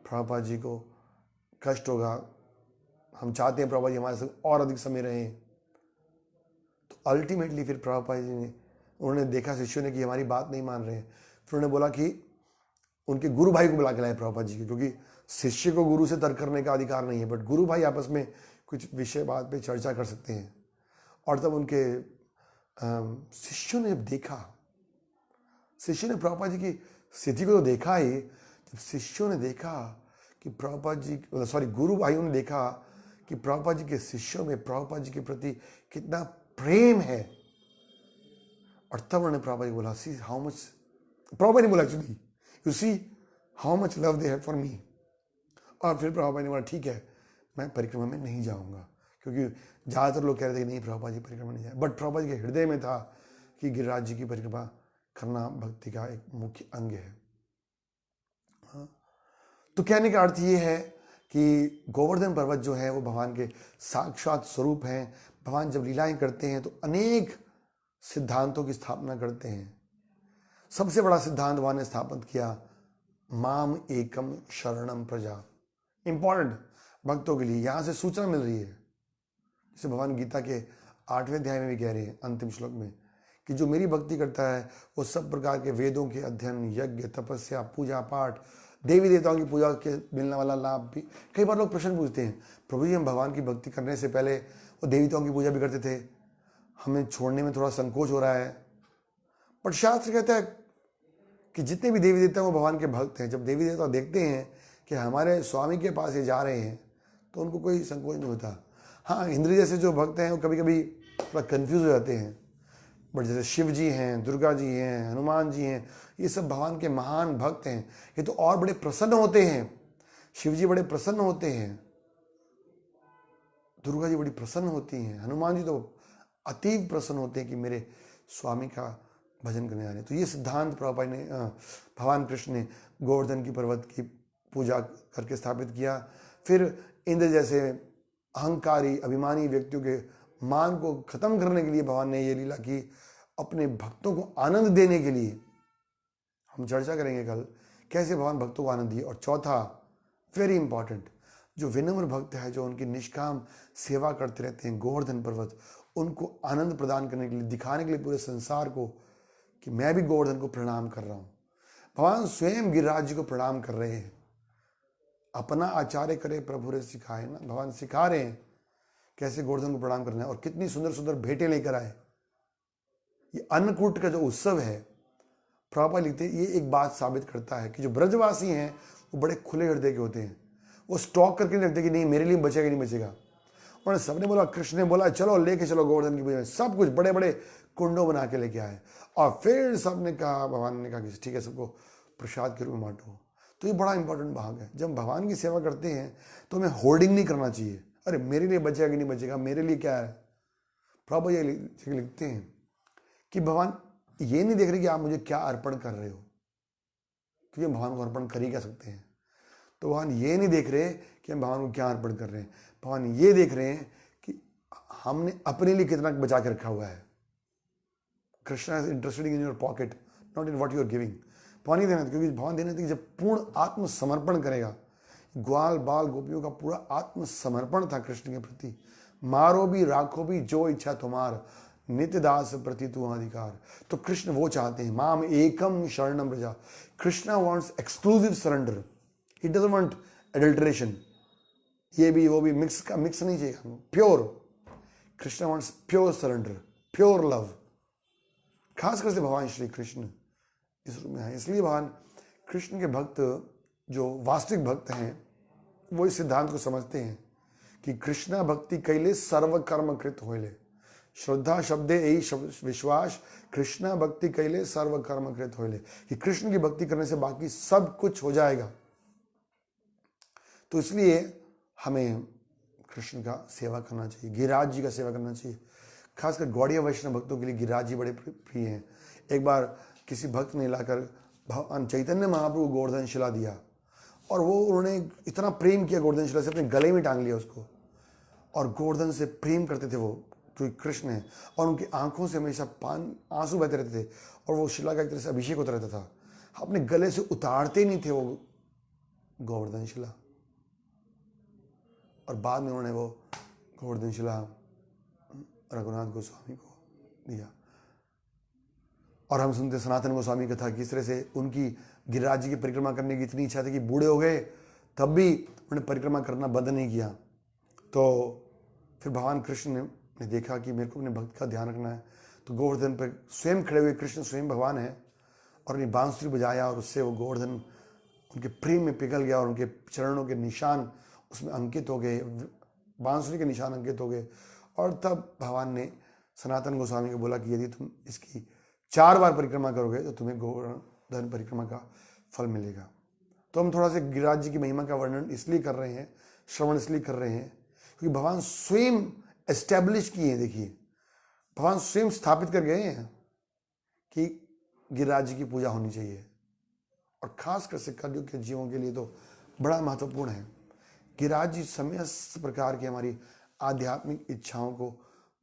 प्रभुपाद जी को कष्ट होगा, हम चाहते हैं प्रभुपाद जी हमारे साथ और अधिक समय रहें। तो अल्टीमेटली फिर प्रभुपाद जी ने, उन्होंने देखा शिष्यों ने कि हमारी बात नहीं मान रहे हैं, फिर उन्होंने बोला कि उनके गुरु भाई को बुला के लाए प्रभुपाद जी के, क्योंकि शिष्य को गुरु से तर्क करने का अधिकार नहीं है, बट गुरु भाई आपस में कुछ विषय बात पे चर्चा कर सकते हैं। और तब उनके शिष्यों ने जब देखा, शिष्य ने प्रभुपाद जी की स्थिति को तो देखा ही, जब शिष्यों ने देखा कि प्रभुपाद जी, सॉरी गुरु भाइयों ने देखा कि प्रभुपाद जी के शिष्यों में प्रभुपाद जी के प्रति कितना प्रेम है, और तब उन्होंने प्रभुपाद जी बोला, सी हाउ मच, प्रभुपाद ने बोला actually, you see how much love they have for me. और फिर प्रभुपाद ने बोला ठीक है, मैं परिक्रमा में नहीं जाऊंगा, क्योंकि ज़्यादातर लोग कह रहे थे कि नहीं प्रभुपाद जी परिक्रमा नहीं जाए, बट प्रभुपाद जी के हृदय में था कि गिरिराज जी की परिक्रमा करना भक्ति का एक मुख्य अंग है। हाँ? तो कहने का अर्थ ये है कि गोवर्धन पर्वत जो है वो भगवान के साक्षात स्वरूप हैं। भगवान जब लीलाएं करते हैं तो अनेक सिद्धांतों की स्थापना करते हैं। सबसे बड़ा सिद्धांत भगवान ने स्थापित किया, माम एकम शरणम प्रजा। इंपॉर्टेंट भक्तों के लिए यहाँ से सूचना मिल रही है, जैसे भगवान गीता के 8वें अध्याय में भी कह रहे हैं अंतिम श्लोक में, कि जो मेरी भक्ति करता है वो सब प्रकार के वेदों के अध्ययन, यज्ञ, तपस्या, पूजा पाठ, देवी देवताओं की पूजा के मिलने वाला लाभ भी। कई बार लोग प्रश्न पूछते हैं, प्रभु जी हम भगवान की भक्ति करने से पहले वो देवी देवताओं की पूजा भी करते थे, हमें छोड़ने में थोड़ा संकोच हो रहा है। पर शास्त्र कहता है कि जितने भी देवी देवता वो भगवान के भक्त हैं। जब देवी देवता देखते हैं कि हमारे स्वामी के पास ये जा रहे हैं तो उनको कोई संकोच नहीं होता। हाँ, इंद्र जैसे जो भक्त हैं वो कभी कभी थोड़ा कन्फ्यूज हो जाते हैं, बट जैसे शिव जी हैं, दुर्गा जी हैं, हनुमान जी हैं, ये सब भगवान के महान भक्त हैं। ये तो और बड़े प्रसन्न होते हैं, शिव जी बड़े प्रसन्न होते हैं, दुर्गा जी बड़ी प्रसन्न होती हैं, हनुमान जी तो अतीव प्रसन्न होते हैं कि मेरे स्वामी का भजन करने आ रहे हैं। तो ये सिद्धांत प्रभुपाद ने, भगवान कृष्ण ने गोवर्धन की पर्वत की पूजा करके स्थापित किया। फिर इंद्र जैसे अहंकारी अभिमानी व्यक्तियों के मान को खत्म करने के लिए भगवान ने ये लीला की, अपने भक्तों को आनंद देने के लिए। हम चर्चा करेंगे कल कैसे भगवान भक्तों को आनंद दिए। और चौथा, वेरी इंपॉर्टेंट, जो विनम्र भक्त है, जो उनकी निष्काम सेवा करते रहते हैं, गोवर्धन पर्वत उनको आनंद प्रदान करने के लिए, दिखाने के लिए पूरे संसार को कि मैं भी गोवर्धन को प्रणाम कर रहा हूं। भगवान स्वयं गिरिराज जी को प्रणाम कर रहे हैं। अपना आचार्य करे प्रभु रे सिखाए ना, भगवान सिखा रहे हैं कैसे गोवर्धन को प्रणाम करना है। और कितनी सुंदर सुंदर भेंटें लेकर आए। ये अन्नकूट का जो उत्सव है, प्रभुपाद लिखते ये एक बात साबित करता है कि जो ब्रजवासी हैं वो बड़े खुले हृदय के होते हैं। वो स्टॉक करके नहीं रखते कि नहीं मेरे लिए बचेगा नहीं बचेगा। उन्होंने सबने बोला, कृष्ण ने बोला चलो लेके चलो गोवर्धन की पूजा में, सब कुछ बड़े बड़े कुंडों बना के लेके आए। और फिर सबने कहा, भगवान ने कहा कि ठीक है सबको प्रसाद के रूप में बांटो। तो ये बड़ा इंपॉर्टेंट भाग है। जब भगवान की सेवा करते हैं तो हमें होर्डिंग नहीं करना चाहिए, अरे मेरे लिए बचेगा कि नहीं बचेगा, मेरे लिए क्या है। प्रभु ये लिखते हैं कि भगवान ये नहीं देख रहे कि आप मुझे क्या अर्पण कर रहे हो, क्योंकि हम भगवान को अर्पण कर ही क्या सकते हैं। तो भगवान ये नहीं देख रहे कि हम भगवान को क्या अर्पण कर रहे हैं, भगवान ये देख रहे हैं कि हमने अपने लिए कितना बचा के रखा हुआ है। Krishna is interested in your pocket, not in what you are giving. भगवान ही देना, क्योंकि भगवान देना कि जब पूर्ण आत्मसमर्पण करेगा। ग्वाल बाल गोपियों का पूरा आत्मसमर्पण था कृष्ण के प्रति। मारो भी राखो भी जो इच्छा तुम्हार, नित्य दास प्रति तू अधिकार। तो कृष्ण वो चाहते हैं, माम एकम शरणम प्रजा। Krishna wants exclusive surrender, he doesn't want adulteration, ये भी वो भी मिक्स नहीं चाहिए, pure. Krishna wants pure surrender, pure love. खासकर से भगवान श्री कृष्ण इस रूप में है। इसलिए भगवान कृष्ण के भक्त जो वास्तविक भक्त हैं वो इस सिद्धांत को समझते हैं कि कृष्णा भक्ति कैले सर्व कर्म कृत होले। श्रद्धा शब्दे यही विश्वास, कृष्णा भक्ति कैले सर्व कर्म कृत होले, कि कृष्ण की भक्ति करने से बाकी सब कुछ हो जाएगा। तो इसलिए हमें कृष्ण का सेवा करना चाहिए, गिरिराज जी का सेवा करना चाहिए। खासकर गौड़ीय वैष्णव भक्तों के लिए गिरिराज जी बड़े प्रिय हैं। एक बार किसी भक्त ने लाकर भगवान चैतन्य महाप्रभु गोवर्धन शिला दिया, और वो उन्होंने इतना प्रेम किया गोवर्धन शिला से, अपने गले में टांग लिया उसको, और गोवर्धन से प्रेम करते थे वो, जो कृष्ण है। और उनकी आंखों से हमेशा आंसू बहते रहते थे, और वो शिला का एक तरह से अभिषेक होता रहता था। अपने गले से उतारते नहीं थे वो गोवर्धन शिला। और बाद में उन्होंने वो गोवर्धन शिला रघुनाथ गोस्वामी को दिया। और हम सुनते सनातन गोस्वामी कथा किस तरह से उनकी गिरिराज जी की परिक्रमा करने की इतनी इच्छा थी कि बूढ़े हो गए तब भी उन्होंने परिक्रमा करना बंद नहीं किया। तो फिर भगवान कृष्ण ने देखा कि मेरे को अपने भक्त का ध्यान रखना है, तो गोवर्धन पर स्वयं खड़े हुए कृष्ण स्वयं भगवान है और उन्हें बांसुरी बजाया और उससे वो गोवर्धन उनके प्रेम में पिघल गया और उनके चरणों के निशान उसमें अंकित हो गए, बांसुरी के निशान अंकित हो गए। और तब भगवान ने सनातन गोस्वामी को बोला कि यदि तुम इसकी 4 बार परिक्रमा करोगे तो तुम्हें गोवर्धन परिक्रमा का फल मिलेगा। तो हम थोड़ा सा गिरिराज जी की महिमा का वर्णन इसलिए कर रहे हैं, श्रवण इसलिए कर रहे हैं क्योंकि भगवान स्वयं एस्टेब्लिश किए हैं। देखिए, भगवान स्वयं स्थापित कर गए हैं कि गिरिराज जी की पूजा होनी चाहिए, और खासकर से कलयुग के जीवों के लिए तो बड़ा महत्वपूर्ण है। गिरिराज जी समस्त प्रकार की हमारी आध्यात्मिक इच्छाओं को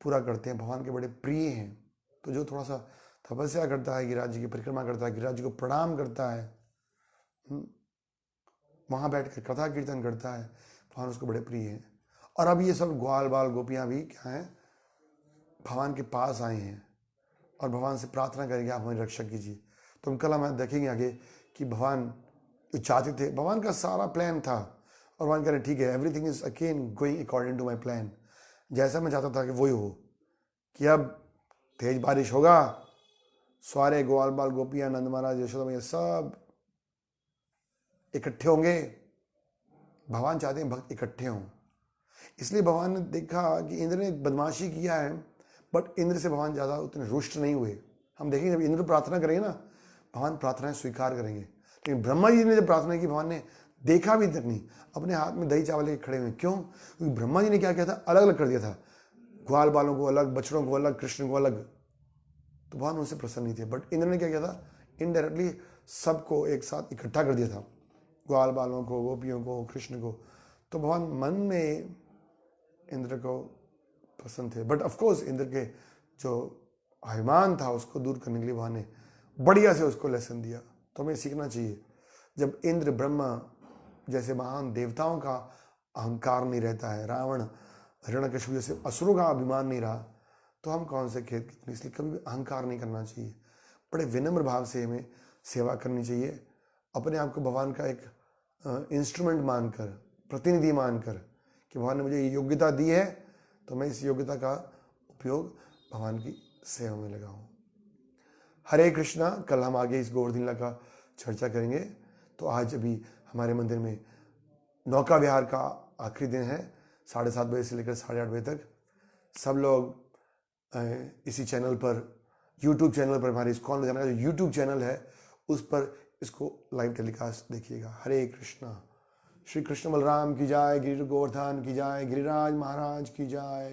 पूरा करते हैं, भगवान के बड़े प्रिय हैं। तो जो थोड़ा सा तपस्या करता है, गिरिराज जी की परिक्रमा करता है, गिरिराज जी को प्रणाम करता है, वहां बैठकर कथा कीर्तन करता है, भगवान उसको बड़े प्रिय हैं। और अब ये सब ग्वाल बाल गोपियां भी क्या हैं, भगवान के पास आए हैं और भगवान से प्रार्थना करेंगे आप हमारी रक्षा कीजिए। तो हम कल हम देखेंगे आगे कि भगवान जो चाहते थे, भगवान का सारा प्लान था और भगवान कह रहे ठीक है, everything is again going according to my plan. जैसा मैं चाहता था कि वही हो, कि अब तेज बारिश होगा, सारे ग्वाल बाल गोपियां, नंद महाराज, यशोदा मैया सब इकट्ठे होंगे। भगवान चाहते हैं भक्त इकट्ठे हों, इसलिए भगवान ने देखा कि इंद्र ने बदमाशी किया है, बट इंद्र से भगवान ज़्यादा उतने रुष्ट नहीं हुए। हम देखेंगे जब इंद्र प्रार्थना करेंगे ना, भगवान प्रार्थनाएं स्वीकार करेंगे। लेकिन ब्रह्मा जी ने जब प्रार्थना की, भगवान ने देखा भी तक नहीं, अपने हाथ में दही चावल लेके खड़े हुए। क्यों? क्योंकि ब्रह्मा जी ने क्या किया था, अलग अलग कर दिया था, ग्वाल बालों को अलग, बछड़ों को अलग, कृष्ण को अलग। तो भगवान उनसे प्रसन्न नहीं थे। बट इंद्र ने क्या किया था, इनडायरेक्टली सबको एक साथ इकट्ठा कर दिया था, ग्वाल बालों को, गोपियों को, कृष्ण को। तो भगवान मन में इंद्र को पसंद थे। बट ऑफकोर्स इंद्र के जो अभिमान था उसको दूर करने के लिए भगवान ने बढ़िया से उसको लेसन दिया। तो हमें सीखना चाहिए, जब इंद्र ब्रह्मा जैसे महान देवताओं का अहंकार नहीं रहता है, रावण हिरण्यकशिपु जैसे असुरों का अभिमान नहीं रहा, तो हम कौन से खेत की। इसलिए कभी भी अहंकार नहीं करना चाहिए, बड़े विनम्र भाव से हमें सेवा करनी चाहिए, अपने आप को भगवान का एक इंस्ट्रूमेंट मानकर, प्रतिनिधि मानकर कि भगवान ने मुझे ये योग्यता दी है तो मैं इस योग्यता का उपयोग भगवान की सेवा में लगाऊं। हरे कृष्णा। कल हम आगे इस गोवर्धन लीला का चर्चा करेंगे। तो आज अभी हमारे मंदिर में नौका विहार का आखिरी दिन है, 7:30 बजे से लेकर 8:30 बजे तक। सब लोग इसी चैनल पर, यूट्यूब चैनल पर, हमारे इस्कॉन जाना जो यूट्यूब चैनल है उस पर इसको लाइव टेलीकास्ट देखिएगा। हरे कृष्णा। श्री कृष्ण बलराम की जाय, गिरि गोवर्धन की जाय, गिरिराज महाराज की जाय।